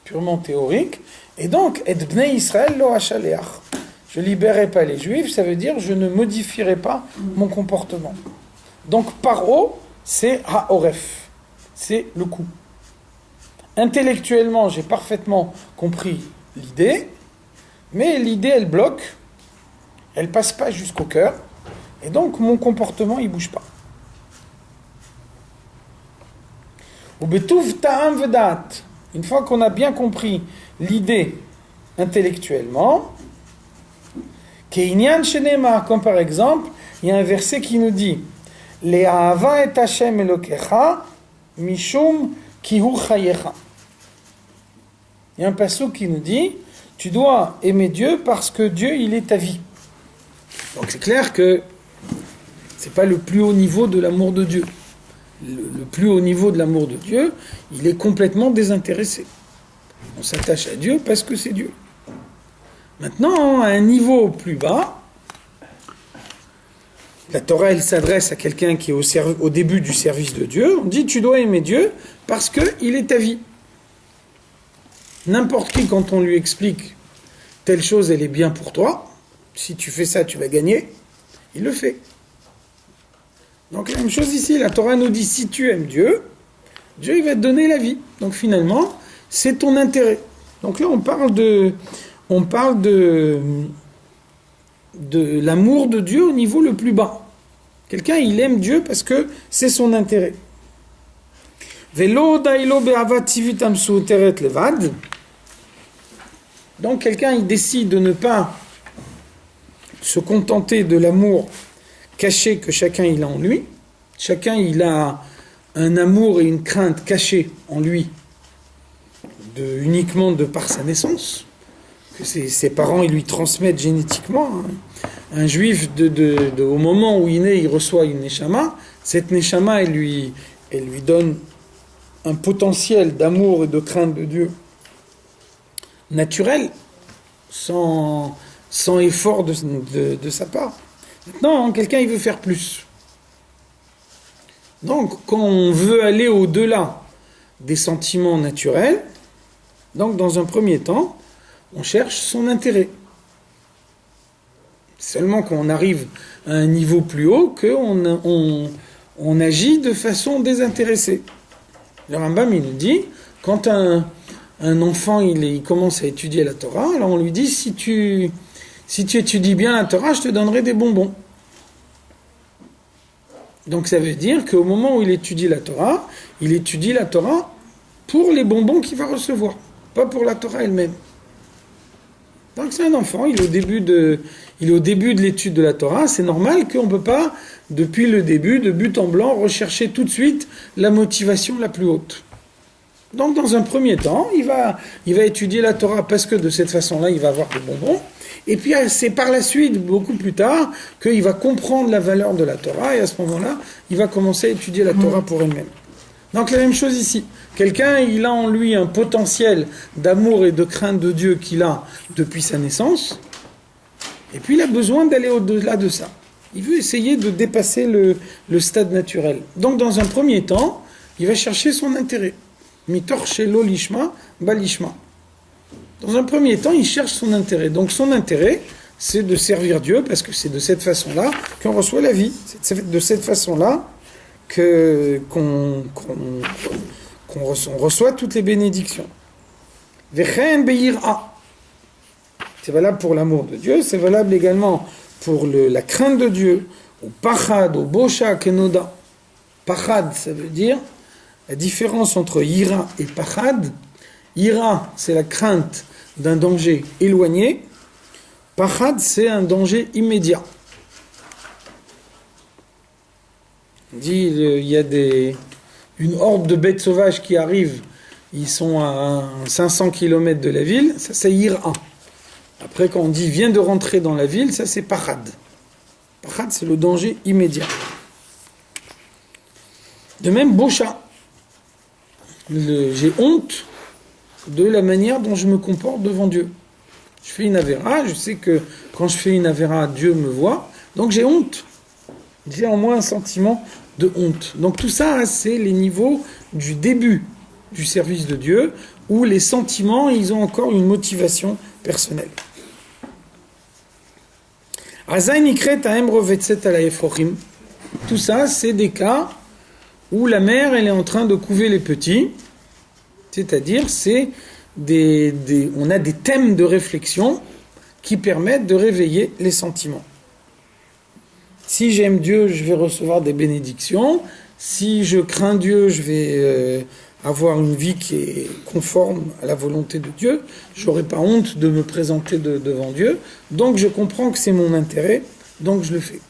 purement théorique. Et donc, et bnei Israël lo ashaleach. Je ne libérerai pas les Juifs, ça veut dire je ne modifierai pas mon comportement. Donc, Paro, c'est Ha-Oref, c'est le coup. Intellectuellement, j'ai parfaitement compris l'idée, mais l'idée, elle bloque, elle ne passe pas jusqu'au cœur, et donc mon comportement, il ne bouge pas. Ubetouv ta'am vedat. Une fois qu'on a bien compris l'idée intellectuellement, Keïnyan Shenemar, comme par exemple, il y a un verset qui nous dit Le'ahava et Hashem Elokecha Mishum Kihu Chayecha. Il y a un passage qui nous dit tu dois aimer Dieu parce que Dieu, il est ta vie. Donc c'est clair que c'est pas le plus haut niveau de l'amour de Dieu. Le plus haut niveau de l'amour de Dieu, il est complètement désintéressé. On s'attache à Dieu parce que c'est Dieu. Maintenant, à un niveau plus bas, la Torah, elle s'adresse à quelqu'un qui est au début du service de Dieu. On dit, tu dois aimer Dieu parce qu'il est ta vie. N'importe qui, quand on lui explique telle chose, elle est bien pour toi, si tu fais ça, tu vas gagner, il le fait. Donc la même chose ici, la Torah nous dit, si tu aimes Dieu, Dieu il va te donner la vie. Donc finalement, c'est ton intérêt. Donc là, on parle de l'amour de Dieu au niveau le plus bas. Quelqu'un, il aime Dieu parce que c'est son intérêt. Donc quelqu'un, il décide de ne pas se contenter de l'amour caché que chacun il a en lui. Chacun, il a un amour et une crainte cachés en lui, uniquement de par sa naissance. Que ses parents, ils lui transmettent génétiquement. Un juif, au moment où il naît, il reçoit une neshama. Cette neshama, elle lui donne un potentiel d'amour et de crainte de Dieu naturel, sans effort de sa part. Maintenant, quelqu'un, il veut faire plus. Donc, quand on veut aller au-delà des sentiments naturels, donc dans un premier temps, on cherche son intérêt. Seulement quand on arrive à un niveau plus haut, qu'on agit de façon désintéressée. Le Rambam, il nous dit, quand un enfant il commence à étudier la Torah, alors on lui dit, si tu étudies bien la Torah, je te donnerai des bonbons. Donc ça veut dire qu'au moment où il étudie la Torah pour les bonbons qu'il va recevoir, pas pour la Torah elle-même. Donc c'est un enfant, il est au début de l'étude de la Torah, c'est normal qu'on ne peut pas, depuis le début, de but en blanc, rechercher tout de suite la motivation la plus haute. Donc dans un premier temps, il va étudier la Torah parce que de cette façon-là, il va avoir des bonbons. Et puis c'est par la suite, beaucoup plus tard, qu'il va comprendre la valeur de la Torah, et à ce moment-là, il va commencer à étudier la Torah pour elle-même. Donc la même chose ici. Quelqu'un, il a en lui un potentiel d'amour et de crainte de Dieu qu'il a depuis sa naissance, et puis il a besoin d'aller au-delà de ça. Il veut essayer de dépasser le stade naturel. Donc dans un premier temps, il va chercher son intérêt. Mitor shelo lishma balishma. Dans un premier temps, il cherche son intérêt. Donc son intérêt, c'est de servir Dieu, parce que c'est de cette façon-là qu'on reçoit la vie. C'est de cette façon-là qu'on reçoit toutes les bénédictions. Vechen be'yir'a. C'est valable pour l'amour de Dieu, c'est valable également pour la crainte de Dieu, au pachad, au bosha kenoda. Pachad, ça veut dire la différence entre ira et pachad. Ira, c'est la crainte d'un danger éloigné. Pachad, c'est un danger immédiat. On dit, il y a une horde de bêtes sauvages qui arrivent, ils sont à 500 km de la ville, ça c'est ira. Après, quand on dit vient de rentrer dans la ville, ça c'est pachad. Pachad, c'est le danger immédiat. De même, bosha. J'ai honte de la manière dont je me comporte devant Dieu. Je fais une avéra, je sais que quand je fais une avéra, Dieu me voit, donc j'ai honte. J'ai en moi un sentiment de honte. Donc tout ça, c'est les niveaux du début du service de Dieu, où les sentiments, ils ont encore une motivation personnelle. Tout ça, c'est des cas où la mère, elle est en train de couver les petits, c'est-à-dire, on a des thèmes de réflexion qui permettent de réveiller les sentiments. Si j'aime Dieu, je vais recevoir des bénédictions. Si je crains Dieu, je vais avoir une vie qui est conforme à la volonté de Dieu. J'aurais pas honte de me présenter devant Dieu. Donc je comprends que c'est mon intérêt, donc je le fais.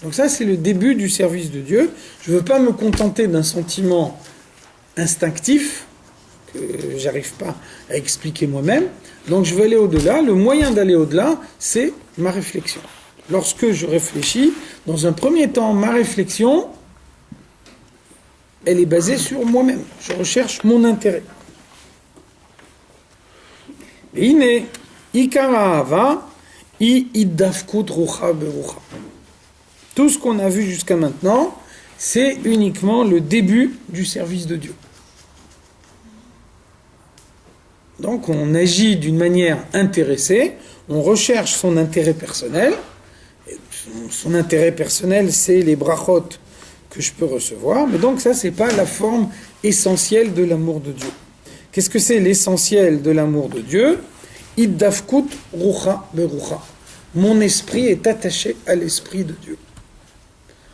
Donc ça, c'est le début du service de Dieu. Je ne veux pas me contenter d'un sentiment instinctif que j'arrive pas à expliquer moi-même. Donc je veux aller au-delà. Le moyen d'aller au-delà, c'est ma réflexion. Lorsque je réfléchis, dans un premier temps, ma réflexion, elle est basée sur moi-même. Je recherche mon intérêt. Ine, ikara hava, iddafkut rucha berucha. Tout ce qu'on a vu jusqu'à maintenant, c'est uniquement le début du service de Dieu. Donc on agit d'une manière intéressée, on recherche son intérêt personnel. Son intérêt personnel, c'est les brachot que je peux recevoir, mais donc ça, c'est pas la forme essentielle de l'amour de Dieu. Qu'est-ce que c'est l'essentiel de l'amour de Dieu? Iddafkut rucha berucha. Mon esprit est attaché à l'esprit de Dieu.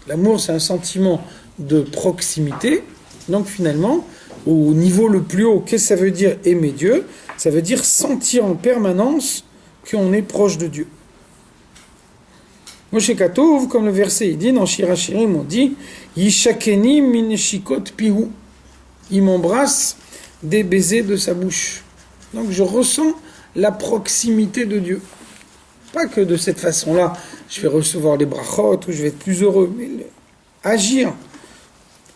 L'amour, c'est un sentiment de proximité. Donc finalement, au niveau le plus haut, qu'est-ce que ça veut dire aimer Dieu? Ça veut dire sentir en permanence qu'on est proche de Dieu. Moshe Katouv, comme le verset il dit, dans Shir HaShirim, on dit Yishakeni min shikot pihu. Il m'embrasse des baisers de sa bouche. Donc je ressens la proximité de Dieu. Pas que de cette façon-là, je vais recevoir les brachot ou je vais être plus heureux, mais agir,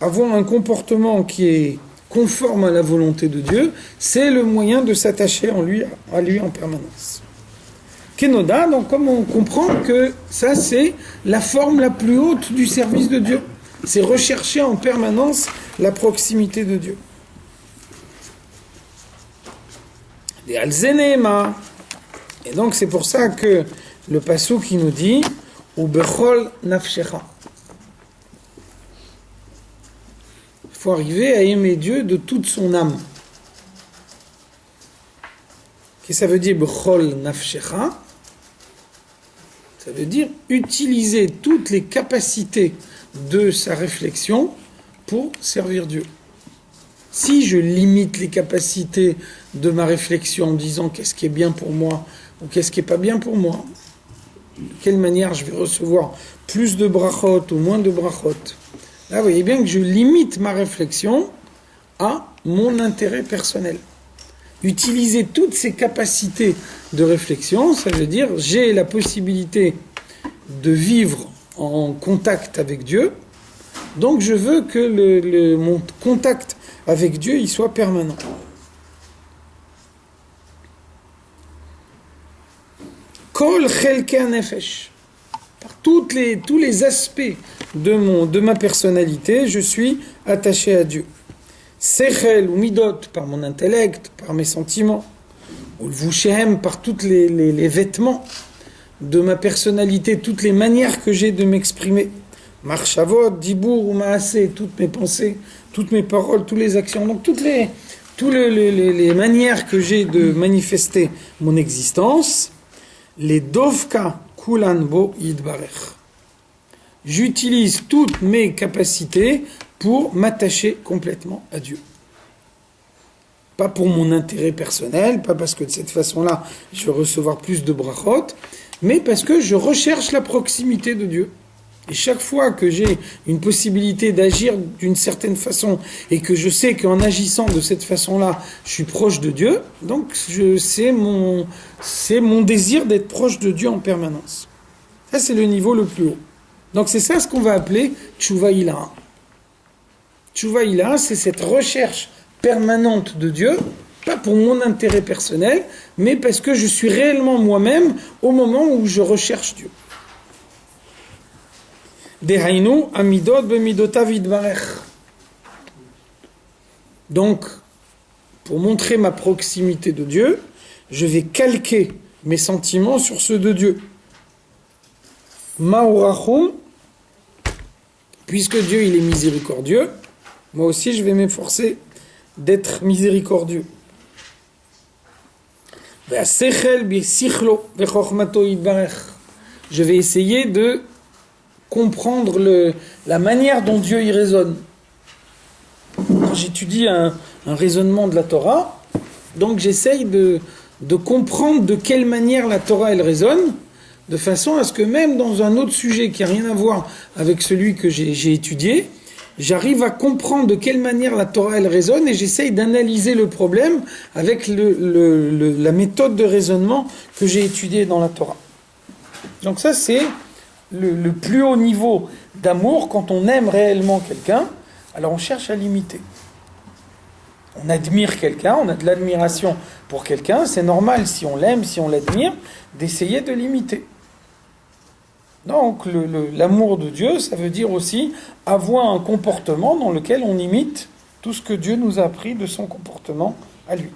avoir un comportement qui est conforme à la volonté de Dieu, c'est le moyen de s'attacher à lui en permanence. Kenoda, donc comme on comprend que ça c'est la forme la plus haute du service de Dieu, c'est rechercher en permanence la proximité de Dieu. Et Alzeneema. Et donc c'est pour ça que le passouk qui nous dit Ubechol nafshecha. Il faut arriver à aimer Dieu de toute son âme. Qu'est-ce que ça veut dire Bechol nafshecha? Ça veut dire utiliser toutes les capacités de sa réflexion pour servir Dieu. Si je limite les capacités de ma réflexion en disant qu'est-ce qui est bien pour moi ou qu'est-ce qui n'est pas bien pour moi, de quelle manière je vais recevoir plus de brachot ou moins de brachot, là vous voyez bien que je limite ma réflexion à mon intérêt personnel. Utiliser toutes ces capacités de réflexion, ça veut dire j'ai la possibilité de vivre en contact avec Dieu, donc je veux que mon contact avec Dieu il soit permanent. Kol chelkei nefesh, par tous les aspects de ma personnalité, je suis attaché à Dieu. Sechel ou midot, par mon intellect, par mes sentiments. Ou le vushem, par tous les vêtements de ma personnalité, toutes les manières que j'ai de m'exprimer. Marchavot, dibour ou maasé, toutes mes pensées, toutes mes paroles, toutes les actions. Donc toutes les manières que j'ai de manifester mon existence. Les dovka kulan bo yidbarech. J'utilise toutes mes capacités pour m'attacher complètement à Dieu. Pas pour mon intérêt personnel, pas parce que de cette façon-là, je vais recevoir plus de brachot, mais parce que je recherche la proximité de Dieu. Et chaque fois que j'ai une possibilité d'agir d'une certaine façon, et que je sais qu'en agissant de cette façon-là, je suis proche de Dieu, donc c'est mon désir d'être proche de Dieu en permanence. Ça, c'est le niveau le plus haut. Donc c'est ça ce qu'on va appeler Tshuva Ilaha. Tshuva Ilaha, c'est cette recherche permanente de Dieu, pas pour mon intérêt personnel, mais parce que je suis réellement moi-même au moment où je recherche Dieu. Dehainu amidot bemidotav yidbarech. Donc, pour montrer ma proximité de Dieu, je vais calquer mes sentiments sur ceux de Dieu. Ma'urachum, puisque Dieu il est miséricordieux, moi aussi je vais m'efforcer d'être miséricordieux. Je vais essayer de comprendre la manière dont Dieu y raisonne. Alors j'étudie un raisonnement de la Torah, donc j'essaye de comprendre de quelle manière la Torah elle raisonne, de façon à ce que même dans un autre sujet qui n'a rien à voir avec celui que j'ai étudié, j'arrive à comprendre de quelle manière la Torah elle raisonne et j'essaye d'analyser le problème avec la méthode de raisonnement que j'ai étudiée dans la Torah. Donc ça c'est le plus haut niveau d'amour. Quand on aime réellement quelqu'un, alors on cherche à l'imiter. On admire quelqu'un, on a de l'admiration pour quelqu'un, c'est normal si on l'aime, si on l'admire, d'essayer de l'imiter. Donc l'amour de Dieu, ça veut dire aussi avoir un comportement dans lequel on imite tout ce que Dieu nous a appris de son comportement à lui.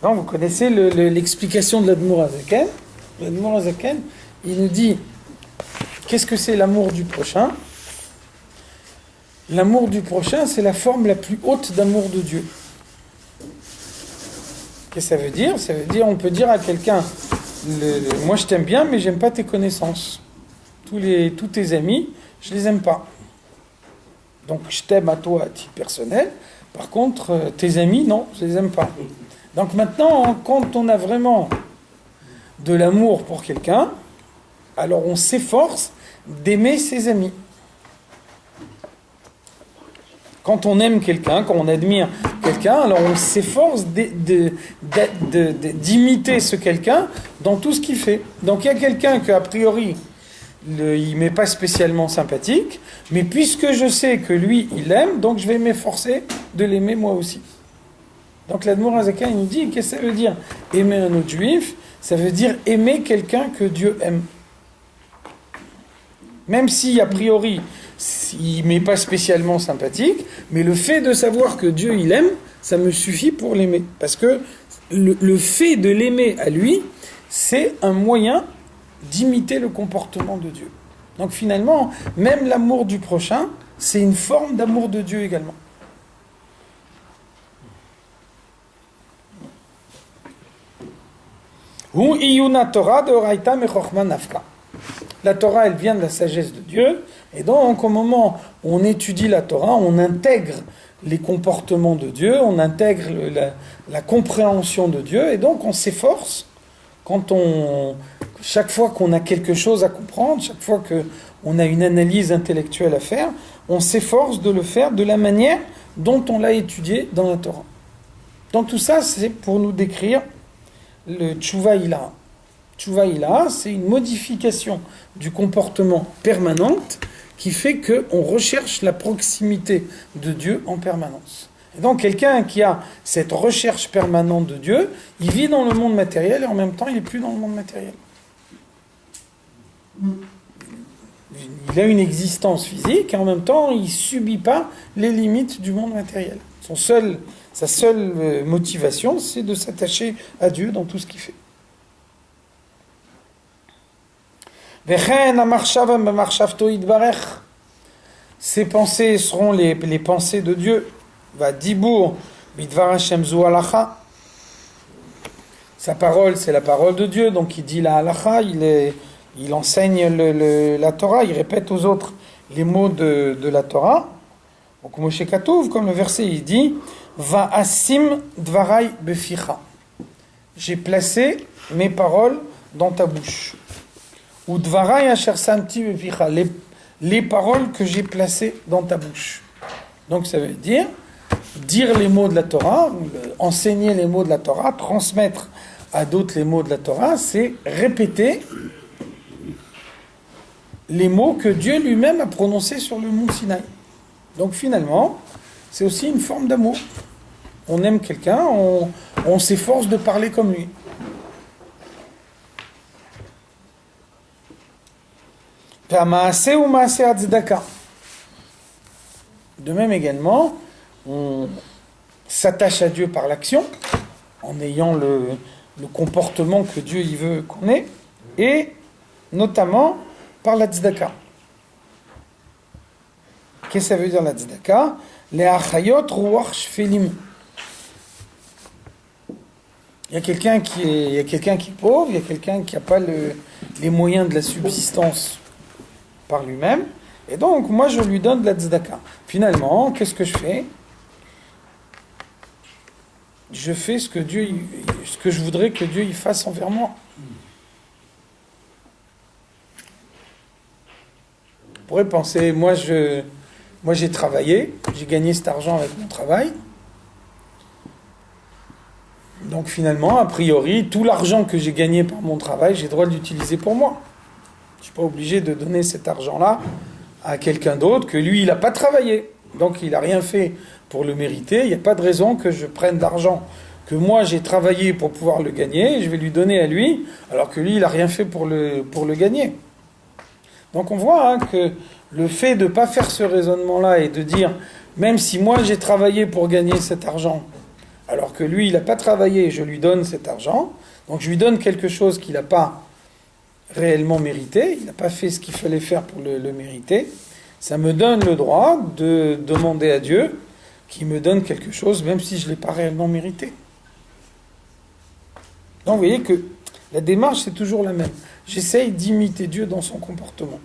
Donc, vous connaissez l'explication de l'Admour Hazaken. L'Admour Hazaken, il nous dit qu'est-ce que c'est l'amour du prochain? L'amour du prochain, c'est la forme la plus haute d'amour de Dieu. Qu'est-ce que ça veut dire? Ça veut dire, on peut dire à quelqu'un, moi je t'aime bien, mais j'aime pas tes connaissances. Tous tes amis, je les aime pas. Donc je t'aime à toi à titre personnel, par contre, tes amis, non, je les aime pas. Donc maintenant, quand on a vraiment de l'amour pour quelqu'un, alors on s'efforce d'aimer ses amis. Quand on aime quelqu'un, quand on admire quelqu'un, alors on s'efforce d'imiter ce quelqu'un dans tout ce qu'il fait. Donc il y a quelqu'un qu'a priori, il m'est pas spécialement sympathique, mais puisque je sais que lui, il aime, donc je vais m'efforcer de l'aimer moi aussi. Donc l'Admour Hazaken, il nous dit, qu'est-ce que ça veut dire aimer un autre juif? Ça veut dire aimer quelqu'un que Dieu aime. Même si, a priori, il m'est pas spécialement sympathique, mais le fait de savoir que Dieu il aime, ça me suffit pour l'aimer. Parce que le fait de l'aimer à lui, c'est un moyen d'imiter le comportement de Dieu. Donc finalement, même l'amour du prochain, c'est une forme d'amour de Dieu également. La Torah, elle vient de la sagesse de Dieu, et donc au moment où on étudie la Torah, on intègre les comportements de Dieu, on intègre la compréhension de Dieu, et donc on s'efforce, chaque fois qu'on a quelque chose à comprendre, chaque fois qu'on a une analyse intellectuelle à faire, on s'efforce de le faire de la manière dont on l'a étudié dans la Torah. Donc tout ça, c'est pour nous décrire le Tshuva Ilaha. Tshuva Ilaha, c'est une modification du comportement permanente qui fait qu'on recherche la proximité de Dieu en permanence. Et donc quelqu'un qui a cette recherche permanente de Dieu, il vit dans le monde matériel et en même temps il n'est plus dans le monde matériel. Il a une existence physique et en même temps il ne subit pas les limites du monde matériel. Sa seule motivation, c'est de s'attacher à Dieu dans tout ce qu'il fait. Ces pensées seront les pensées de Dieu. Sa parole, c'est la parole de Dieu, donc il dit la halacha, il enseigne la Torah, il répète aux autres les mots de la Torah. Donc Moshe Katouv, comme le verset il dit, va asim dvarai beficha. J'ai placé mes paroles dans ta bouche. Ou dvarai asher samti beficha, les paroles que j'ai placées dans ta bouche. Donc ça veut dire les mots de la Torah, enseigner les mots de la Torah, transmettre à d'autres les mots de la Torah, c'est répéter les mots que Dieu lui-même a prononcés sur le mont Sinaï. Donc finalement, c'est aussi une forme d'amour. On aime quelqu'un, on s'efforce de parler comme lui. De même également, on s'attache à Dieu par l'action, en ayant le comportement que Dieu il veut qu'on ait, et notamment par la tzedaka. Qu'est-ce que ça veut dire la tzedaka? Les achayot ruach shfelim. Il y a quelqu'un qui est pauvre, il y a quelqu'un qui n'a pas les moyens de la subsistance par lui-même, Et donc, moi, je lui donne de la tzedaka. Finalement, qu'est-ce que je fais? Je fais ce que je voudrais que Dieu y fasse envers moi. On pourrait penser, moi j'ai travaillé, j'ai gagné cet argent avec mon travail. Donc finalement, a priori, tout l'argent que j'ai gagné par mon travail, j'ai le droit de l'utiliser pour moi. Je ne suis pas obligé de donner cet argent-là à quelqu'un d'autre que lui, il n'a pas travaillé. Donc il n'a rien fait pour le mériter. Il n'y a pas de raison que je prenne d'argent que moi j'ai travaillé pour pouvoir le gagner et je vais lui donner à lui, alors que lui, il n'a rien fait pour le gagner. Donc on voit que le fait de ne pas faire ce raisonnement-là et de dire, même si moi j'ai travaillé pour gagner cet argent, alors que lui il n'a pas travaillé et je lui donne cet argent, donc je lui donne quelque chose qu'il n'a pas réellement mérité, il n'a pas fait ce qu'il fallait faire pour le mériter, ça me donne le droit de demander à Dieu qu'il me donne quelque chose, même si je ne l'ai pas réellement mérité. Donc vous voyez que la démarche c'est toujours la même. J'essaye d'imiter Dieu dans son comportement.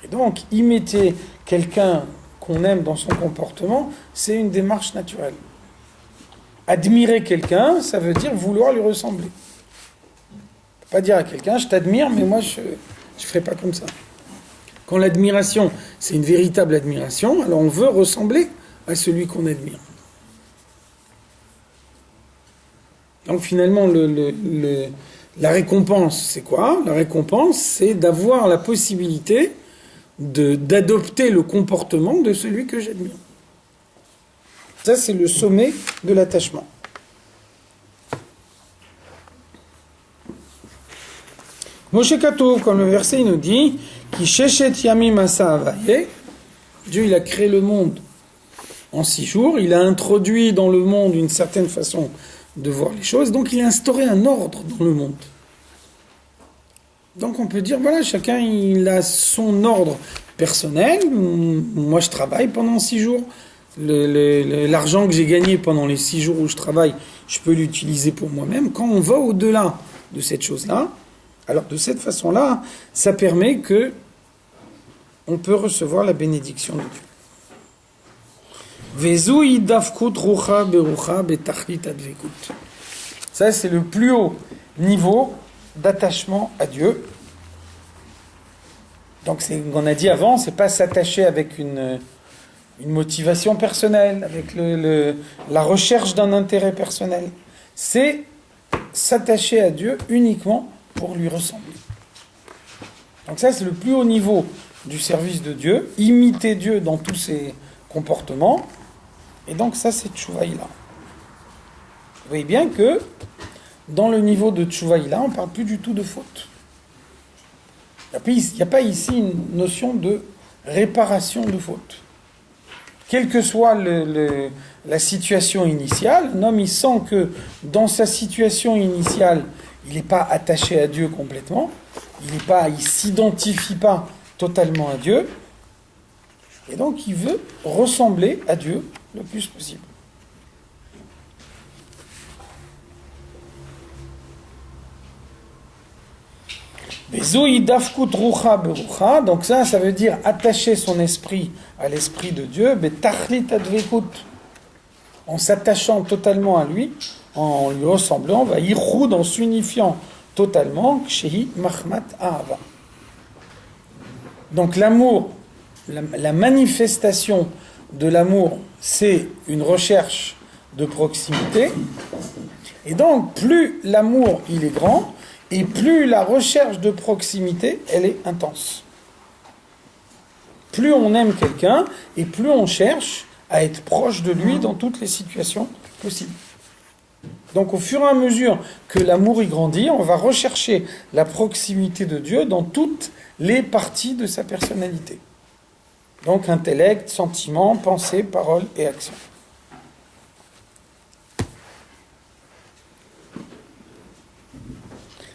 Et donc, imiter quelqu'un qu'on aime dans son comportement, c'est une démarche naturelle. Admirer quelqu'un, ça veut dire vouloir lui ressembler. On ne peut pas dire à quelqu'un, je t'admire, mais moi, je ne ferai pas comme ça. Quand l'admiration, c'est une véritable admiration, alors on veut ressembler à celui qu'on admire. Donc finalement, la récompense, c'est quoi? La récompense, c'est d'avoir la possibilité d'adopter le comportement de celui que j'admire. Ça, c'est le sommet de l'attachement. Moshe Katou, comme le verset il nous dit, qui sheshet yamim asa avaye, Dieu il a créé le monde en 6 jours, il a introduit dans le monde une certaine façon de voir les choses, donc il a instauré un ordre dans le monde. Donc on peut dire, voilà, chacun il a son ordre personnel. Moi je travaille pendant 6 jours. L'argent que j'ai gagné pendant les 6 jours où je travaille, je peux l'utiliser pour moi-même. Quand on va au-delà de cette chose-là, alors de cette façon-là, ça permet que on peut recevoir la bénédiction de Dieu. Vezui dafkut rucha berucha betachlit advekut. Ça c'est le plus haut niveau d'attachement à Dieu. Donc c'est, on a dit avant, c'est pas s'attacher avec une motivation personnelle, avec la recherche d'un intérêt personnel. C'est s'attacher à Dieu uniquement pour lui ressembler. Donc ça c'est le plus haut niveau du service de Dieu, imiter Dieu dans tous ses comportements. Et donc ça c'est Tchouvaïla. Vous voyez bien que dans le niveau de Tchouvaïla, on ne parle plus du tout de faute. Il n'y a pas ici une notion de réparation de faute. Quelle que soit la situation initiale, un homme il sent que dans sa situation initiale, il n'est pas attaché à Dieu complètement, il ne s'identifie pas totalement à Dieu, et donc il veut ressembler à Dieu le plus possible. Donc ça veut dire attacher son esprit à l'esprit de Dieu, en s'attachant totalement à lui, en lui ressemblant, en s'unifiant totalement, donc l'amour, la manifestation de l'amour, c'est une recherche de proximité, et donc plus l'amour il est grand, et plus la recherche de proximité, elle est intense. Plus on aime quelqu'un, et plus on cherche à être proche de lui dans toutes les situations possibles. Donc au fur et à mesure que l'amour y grandit, on va rechercher la proximité de Dieu dans toutes les parties de sa personnalité. Donc intellect, sentiment, pensée, parole et action.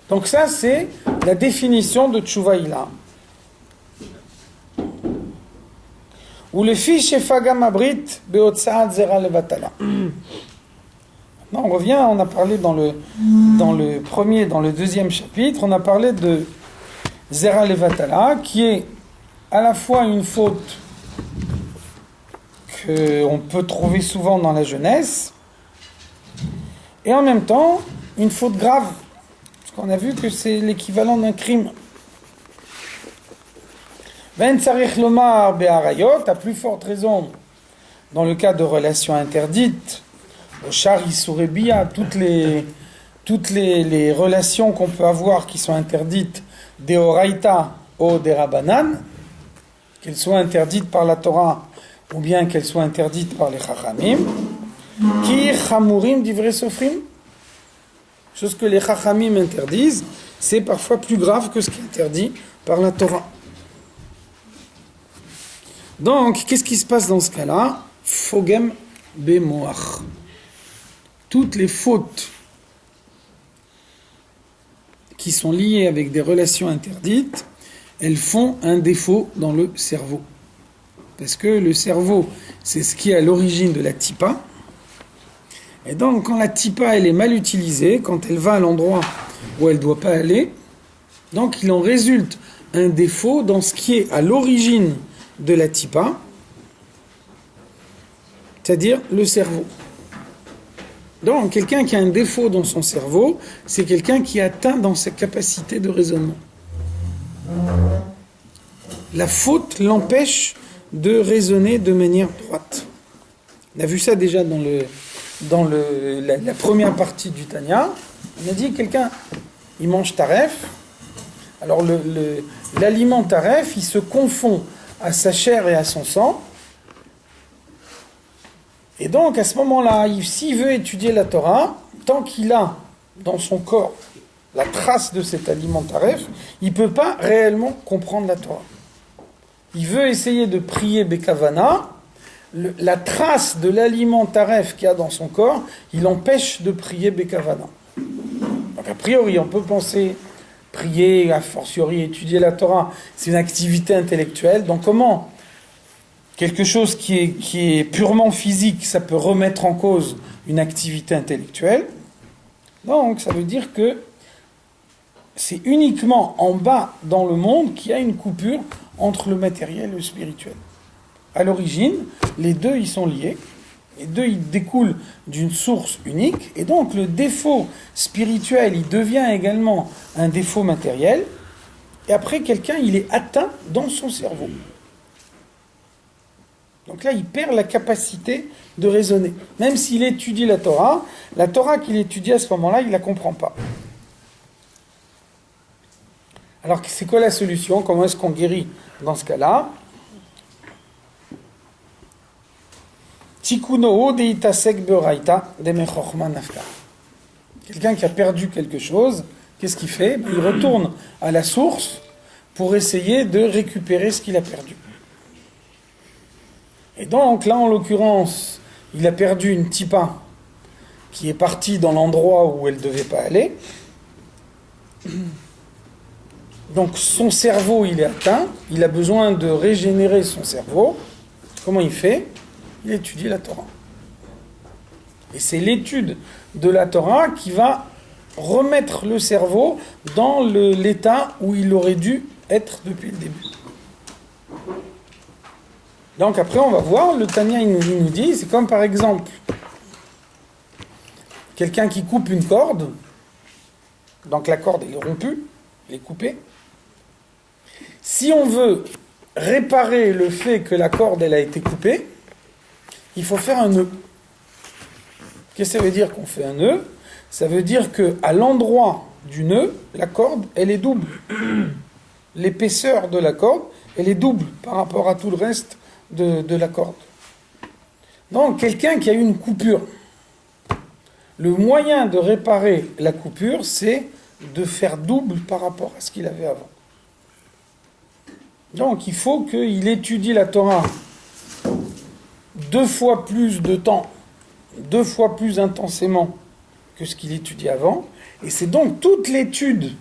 Donc ça, c'est la définition de Tchouvaïla. Ou le fiche Fagam Abrit Beotsaad Zera Levatala. Maintenant, on revient, on a parlé dans le deuxième chapitre, on a parlé de Zera Levatala, qui est à la fois une faute qu'on peut trouver souvent dans la jeunesse, et en même temps, une faute grave, parce qu'on a vu que c'est l'équivalent d'un crime. Ben Tsarich Lomar Be'arayot, à plus forte raison, dans le cas de relations interdites, Char Isurebia, toutes les relations qu'on peut avoir qui sont interdites, Deoraita ou Derabanan, qu'elles soient interdites par la Torah ou bien qu'elles soient interdites par les Chachamim, Ki Chamurim Divrei Sofrim, chose que les Chachamim interdisent, c'est parfois plus grave que ce qui est interdit par la Torah. Donc, qu'est-ce qui se passe dans ce cas-là? Fogem Bemoach. Toutes les fautes qui sont liées avec des relations interdites, elles font un défaut dans le cerveau. Parce que le cerveau, c'est ce qui est à l'origine de la tipa. Et donc, quand la tipa, elle est mal utilisée, quand elle va à l'endroit où elle ne doit pas aller, donc il en résulte un défaut dans ce qui est à l'origine de la tipa, c'est-à-dire le cerveau. Donc, quelqu'un qui a un défaut dans son cerveau, c'est quelqu'un qui est atteint dans sa capacité de raisonnement. La faute l'empêche de raisonner de manière droite. On a vu ça déjà dans la première partie du Tanya. On a dit quelqu'un, il mange taref. Alors l'aliment taref, il se confond à sa chair et à son sang. Et donc à ce moment-là, s'il veut étudier la Torah, tant qu'il a dans son corps la trace de cet aliment taref, il ne peut pas réellement comprendre la Torah. Il veut essayer de prier Bekavana, la trace de l'aliment taref qu'il y a dans son corps, il empêche de prier Bekavana. Donc a priori, on peut penser prier, a fortiori étudier la Torah, c'est une activité intellectuelle. Donc comment quelque chose qui est purement physique, ça peut remettre en cause une activité intellectuelle? Donc ça veut dire que c'est uniquement en bas dans le monde qu'il y a une coupure entre le matériel et le spirituel. À l'origine, les deux ils sont liés, les deux ils découlent d'une source unique, et donc le défaut spirituel il devient également un défaut matériel, et après quelqu'un il est atteint dans son cerveau. Donc là il perd la capacité de raisonner. Même s'il étudie la Torah qu'il étudie à ce moment-là, il ne la comprend pas. Alors, c'est quoi la solution? Comment est-ce qu'on guérit dans ce cas-là? Tikuno deitasek beoraita demechochma nafka. Quelqu'un qui a perdu quelque chose, qu'est-ce qu'il fait? Il retourne à la source pour essayer de récupérer ce qu'il a perdu. Et donc, là, en l'occurrence, il a perdu une tipa qui est partie dans l'endroit où elle ne devait pas aller. Donc son cerveau il est atteint, il a besoin de régénérer son cerveau. Comment il fait? Il étudie la Torah. Et c'est l'étude de la Torah qui va remettre le cerveau dans l'état où il aurait dû être depuis le début. Donc après on va voir, le Tanya il nous dit, c'est comme par exemple quelqu'un qui coupe une corde, donc la corde elle est rompue, elle est coupée. Si on veut réparer le fait que la corde elle a été coupée, il faut faire un nœud. Qu'est-ce que ça veut dire qu'on fait un nœud? Ça veut dire qu'à l'endroit du nœud, la corde elle est double. L'épaisseur de la corde elle est double par rapport à tout le reste de la corde. Donc quelqu'un qui a eu une coupure, le moyen de réparer la coupure, c'est de faire double par rapport à ce qu'il avait avant. Donc il faut qu'il étudie la Torah 2 fois plus de temps, 2 fois plus intensément que ce qu'il étudie avant. Et c'est donc toute l'étude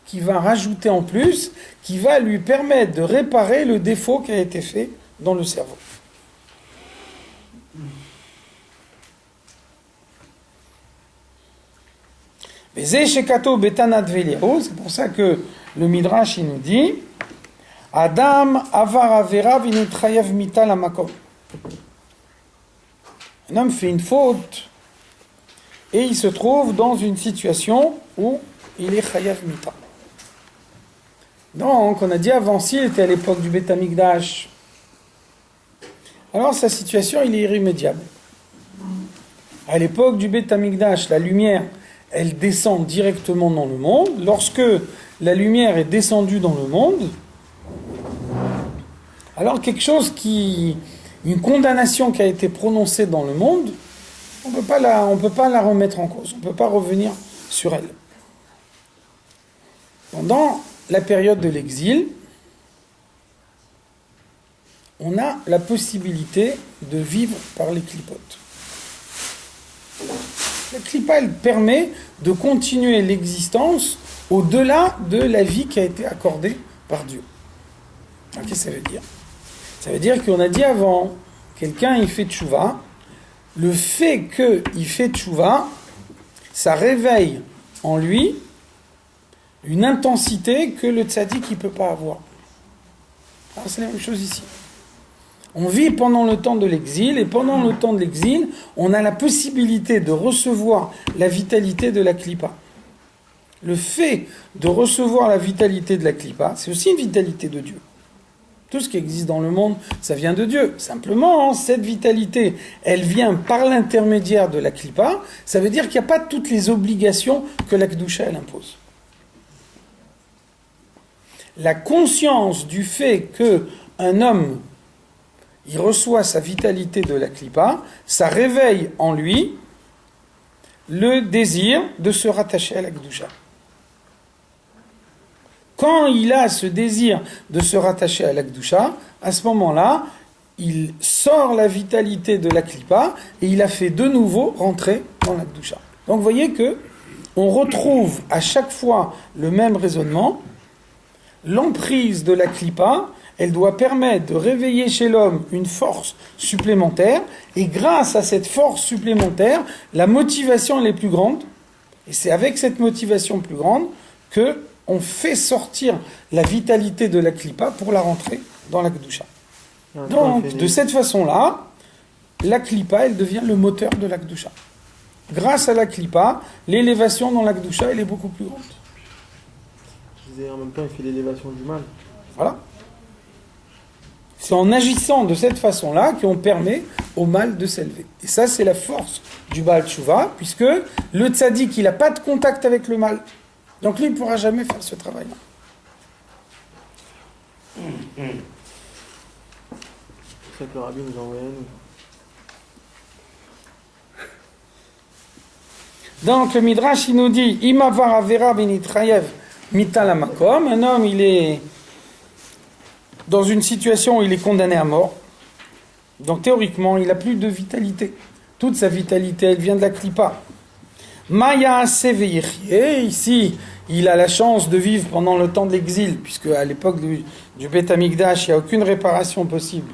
qui va rajouter en plus, qui va lui permettre de réparer le défaut qui a été fait dans le cerveau. C'est pour ça que le Midrash il nous dit Adam avar avera v'nitrayev mita lamakom. Un homme fait une faute et il se trouve dans une situation où il est chayav mita. Donc, on a dit avant, s'il était à l'époque du Beth Amikdash, alors sa situation, il est irrémédiable. À l'époque du Beth Amikdash, la lumière, elle descend directement dans le monde. Lorsque la lumière est descendue dans le monde, alors une condamnation qui a été prononcée dans le monde, on ne peut pas la remettre en cause, on ne peut pas revenir sur elle. Pendant la période de l'exil, on a la possibilité de vivre par les clipotes. La clipa, elle permet de continuer l'existence au-delà de la vie qui a été accordée par Dieu. Alors, qu'est-ce que ça veut dire ? Ça veut dire qu'on a dit avant, quelqu'un il fait tchouva, le fait qu'il fait tchouva, ça réveille en lui une intensité que le tzaddik ne peut pas avoir. Alors c'est la même chose ici. On vit pendant le temps de l'exil, et pendant le temps de l'exil, on a la possibilité de recevoir la vitalité de la clipa. Le fait de recevoir la vitalité de la clipa, c'est aussi une vitalité de Dieu. Tout ce qui existe dans le monde, ça vient de Dieu. Simplement, cette vitalité, elle vient par l'intermédiaire de la clipa. Ça veut dire qu'il n'y a pas toutes les obligations que la Kedusha, elle impose. La conscience du fait qu'un homme, il reçoit sa vitalité de la clipa, ça réveille en lui le désir de se rattacher à la Kedusha. Quand il a ce désir de se rattacher à la Kedusha, à ce moment-là, il sort la vitalité de la clipa et il a fait de nouveau rentrer dans la Kedusha. Donc vous voyez que on retrouve à chaque fois le même raisonnement. L'emprise de la clipa, elle doit permettre de réveiller chez l'homme une force supplémentaire, et grâce à cette force supplémentaire, la motivation elle est plus grande, et c'est avec cette motivation plus grande que on fait sortir la vitalité de la clipa pour la rentrer dans la Kedusha. Donc, de cette façon-là, la clipa, elle devient le moteur de la Kedusha. Grâce à la clipa, l'élévation dans la Kedusha, elle est beaucoup plus grande. En même temps, il fait l'élévation du mal. Voilà. C'est en agissant de cette façon-là qu'on permet au mal de s'élever. Et ça, c'est la force du Baal Tshuva, puisque le tzaddik, il n'a pas de contact avec le mal. Donc lui, il ne pourra jamais faire ce travail-là. C'est ça que le rabbi nous a envoyé à nous. Donc le Midrash, il nous dit, Imavar Avera Benitrayev Mitalamakom, un homme, il est dans une situation où il est condamné à mort. Donc théoriquement, il n'a plus de vitalité. Toute sa vitalité, elle vient de la klipa. Maya Seveyechie, ici, il a la chance de vivre pendant le temps de l'exil, puisque à l'époque du Beth Amikdash, il n'y a aucune réparation possible.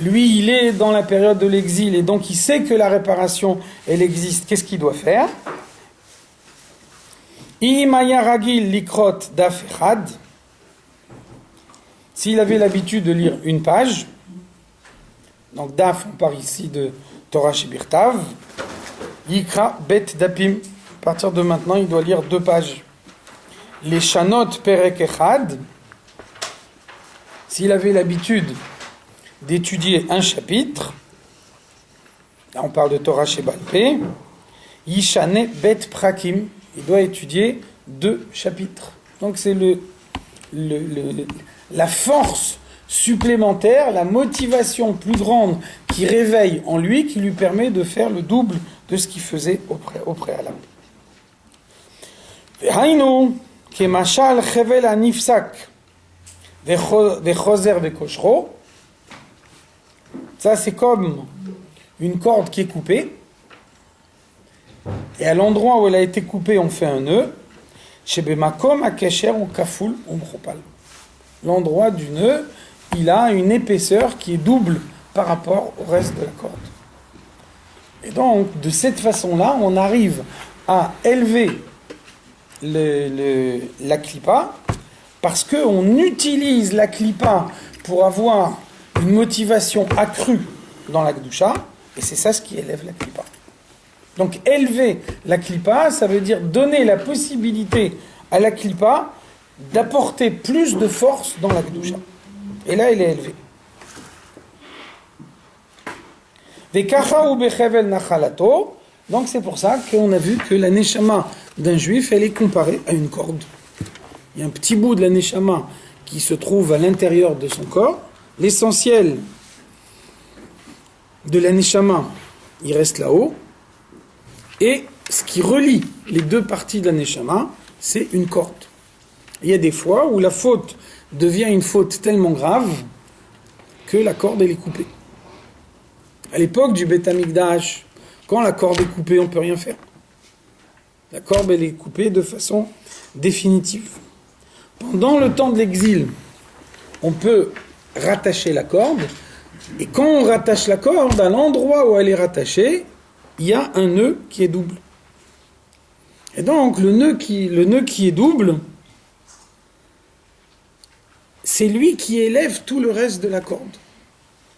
Lui, il est dans la période de l'exil, et donc il sait que la réparation, elle existe. Qu'est-ce qu'il doit faire ? Ragil likrot daf echad. S'il avait l'habitude de lire une page, donc daf, on part ici de Torah Shebirtav, yikra bet dapim. À partir de maintenant, il doit lire 2 pages. Les shanot perek echad. S'il avait l'habitude d'étudier un chapitre, là on parle de Torah Shebalpé, yishane bet prakim. Il doit étudier 2 chapitres. Donc c'est la force supplémentaire, la motivation plus grande qui réveille en lui, qui lui permet de faire le double de ce qu'il faisait au préalable. Vehainu kemashal chevel anifsak vechozer vekoshro. Ça c'est comme une corde qui est coupée. Et à l'endroit où elle a été coupée, on fait un nœud. Shebemakom akesher ou kafoul ou mchopal. L'endroit du nœud, il a une épaisseur qui est double par rapport au reste de la corde. Et donc, de cette façon-là, on arrive à élever la klipa parce qu'on utilise la klipa pour avoir une motivation accrue dans la Kedusha, et c'est ça ce qui élève la klipa. Donc élever la klipa, ça veut dire donner la possibilité à la klipa d'apporter plus de force dans la Kedusha. Et là, elle est élevée. Vekacha ou bechevel nachalato. Donc c'est pour ça qu'on a vu que la neshama d'un juif, elle est comparée à une corde. Il y a un petit bout de la neshama qui se trouve à l'intérieur de son corps. L'essentiel de la neshama, il reste là-haut. Et ce qui relie les deux parties de la neshama, c'est une corde. Il y a des fois où la faute devient une faute tellement grave que la corde, elle est coupée. À l'époque du Beth Amikdash, quand la corde est coupée, on ne peut rien faire. La corde, elle est coupée de façon définitive. Pendant le temps de l'exil, on peut rattacher la corde, et quand on rattache la corde, à l'endroit où elle est rattachée, il y a un nœud qui est double. Et donc, le nœud qui est double, c'est lui qui élève tout le reste de la corde.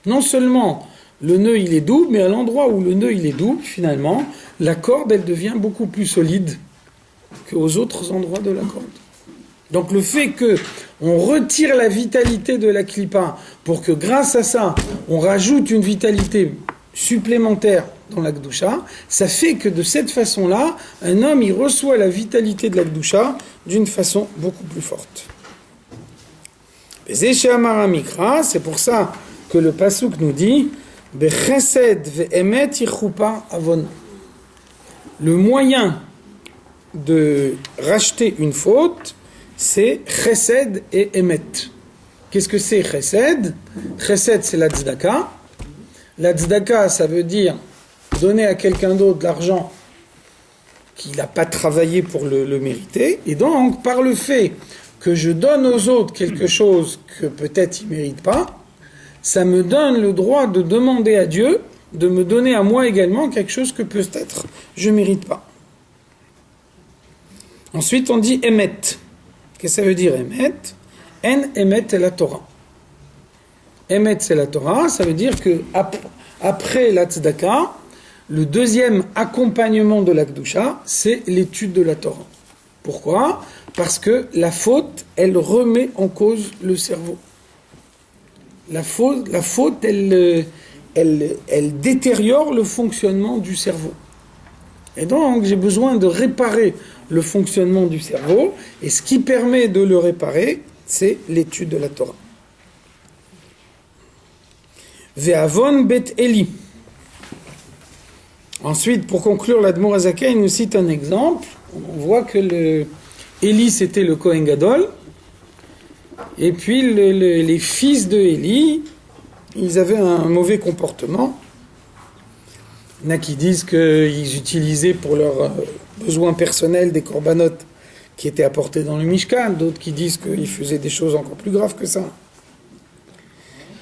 Non seulement le nœud il est double, mais à l'endroit où le nœud il est double, finalement, la corde elle devient beaucoup plus solide qu'aux autres endroits de la corde. Donc le fait que on retire la vitalité de la klipa pour que grâce à ça, on rajoute une vitalité supplémentaire dans la Kedusha, ça fait que de cette façon-là, un homme il reçoit la vitalité de la Kedusha d'une façon beaucoup plus forte. C'est pour ça que le pasuk nous dit le moyen de racheter une faute, c'est chesed et emet. Qu'est-ce que c'est chesed? Chesed, c'est la tzedaka. La tzedaka, ça veut dire donner à quelqu'un d'autre de l'argent qu'il n'a pas travaillé pour le mériter. Et donc, par le fait que je donne aux autres quelque chose que peut-être ils ne méritent pas, ça me donne le droit de demander à Dieu de me donner à moi également quelque chose que peut-être je ne mérite pas. Ensuite, on dit émet. Qu'est-ce que ça veut dire émet? En émet est la Torah. Émet, c'est la Torah, ça veut dire que après la tzedaka, le deuxième accompagnement de la Kedusha, c'est l'étude de la Torah. Pourquoi? Parce que la faute, elle remet en cause le cerveau. La faute, elle détériore le fonctionnement du cerveau. Et donc, j'ai besoin de réparer le fonctionnement du cerveau, et ce qui permet de le réparer, c'est l'étude de la Torah. Ve'avon bet Eli. Ensuite, pour conclure, l'Admor Azaka, il nous cite un exemple. On voit que Élie, c'était le Kohen Gadol. Et puis, les fils de Élie, ils avaient un mauvais comportement. Il y en a qui disent qu'ils utilisaient pour leurs besoins personnels des corbanotes qui étaient apportés dans le Mishkan. D'autres qui disent qu'ils faisaient des choses encore plus graves que ça.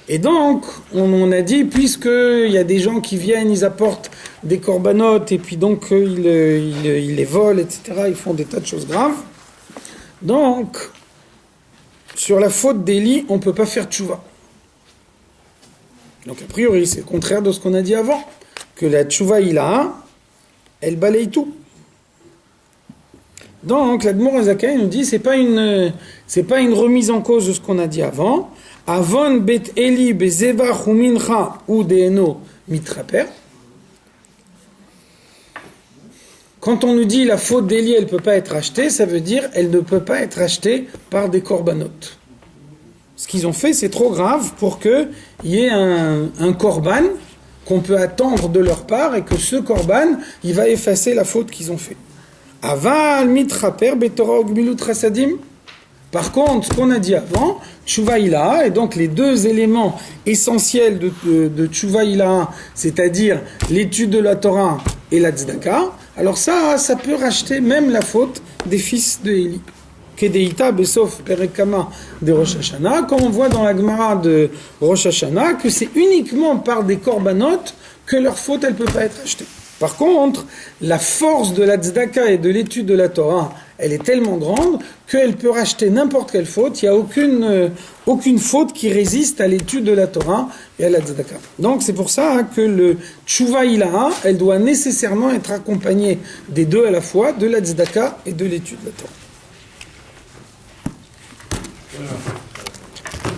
Et donc, on a dit, puisqu'il y a des gens qui viennent, ils apportent des corbanotes, et puis donc ils les volent, etc., ils font des tas de choses graves. Donc, sur la faute d'Élie, on ne peut pas faire tchouva. Donc, a priori, c'est le contraire de ce qu'on a dit avant, que la tchouva ilaha, elle balaye tout. Donc, l'Admor Azaka nous dit, c'est pas une remise en cause de ce qu'on a dit avant. Avon bet Eli bezevach ou mincha ou deeno mitraper. Quand on nous dit la faute d'Élie, elle ne peut pas être achetée, ça veut dire elle ne peut pas être achetée par des corbanotes. Ce qu'ils ont fait, c'est trop grave pour qu'il y ait un korban qu'on peut attendre de leur part et que ce korban, il va effacer la faute qu'ils ont fait. Aval mitraper betorah ogmilut chasadim. Par contre, ce qu'on a dit avant, Tchouva Ilaha, et donc les deux éléments essentiels de Tchouva Ilaha, c'est-à-dire l'étude de la Torah et la tzedaka, alors ça peut racheter même la faute des fils de Élie. Kedeita besof perekama de Rosh Hashanah, comme on voit dans la Gemara de Rosh Hashanah, que c'est uniquement par des corbanotes que leur faute, elle ne peut pas être achetée. Par contre, la force de la tzedaka et de l'étude de la Torah, elle est tellement grande qu'elle peut racheter n'importe quelle faute. Il n'y a aucune faute qui résiste à l'étude de la Torah et à la tzedaka. Donc c'est pour ça que le tshuva ilaha, elle doit nécessairement être accompagnée des deux à la fois, de la tzedaka et de l'étude de la Torah. Voilà.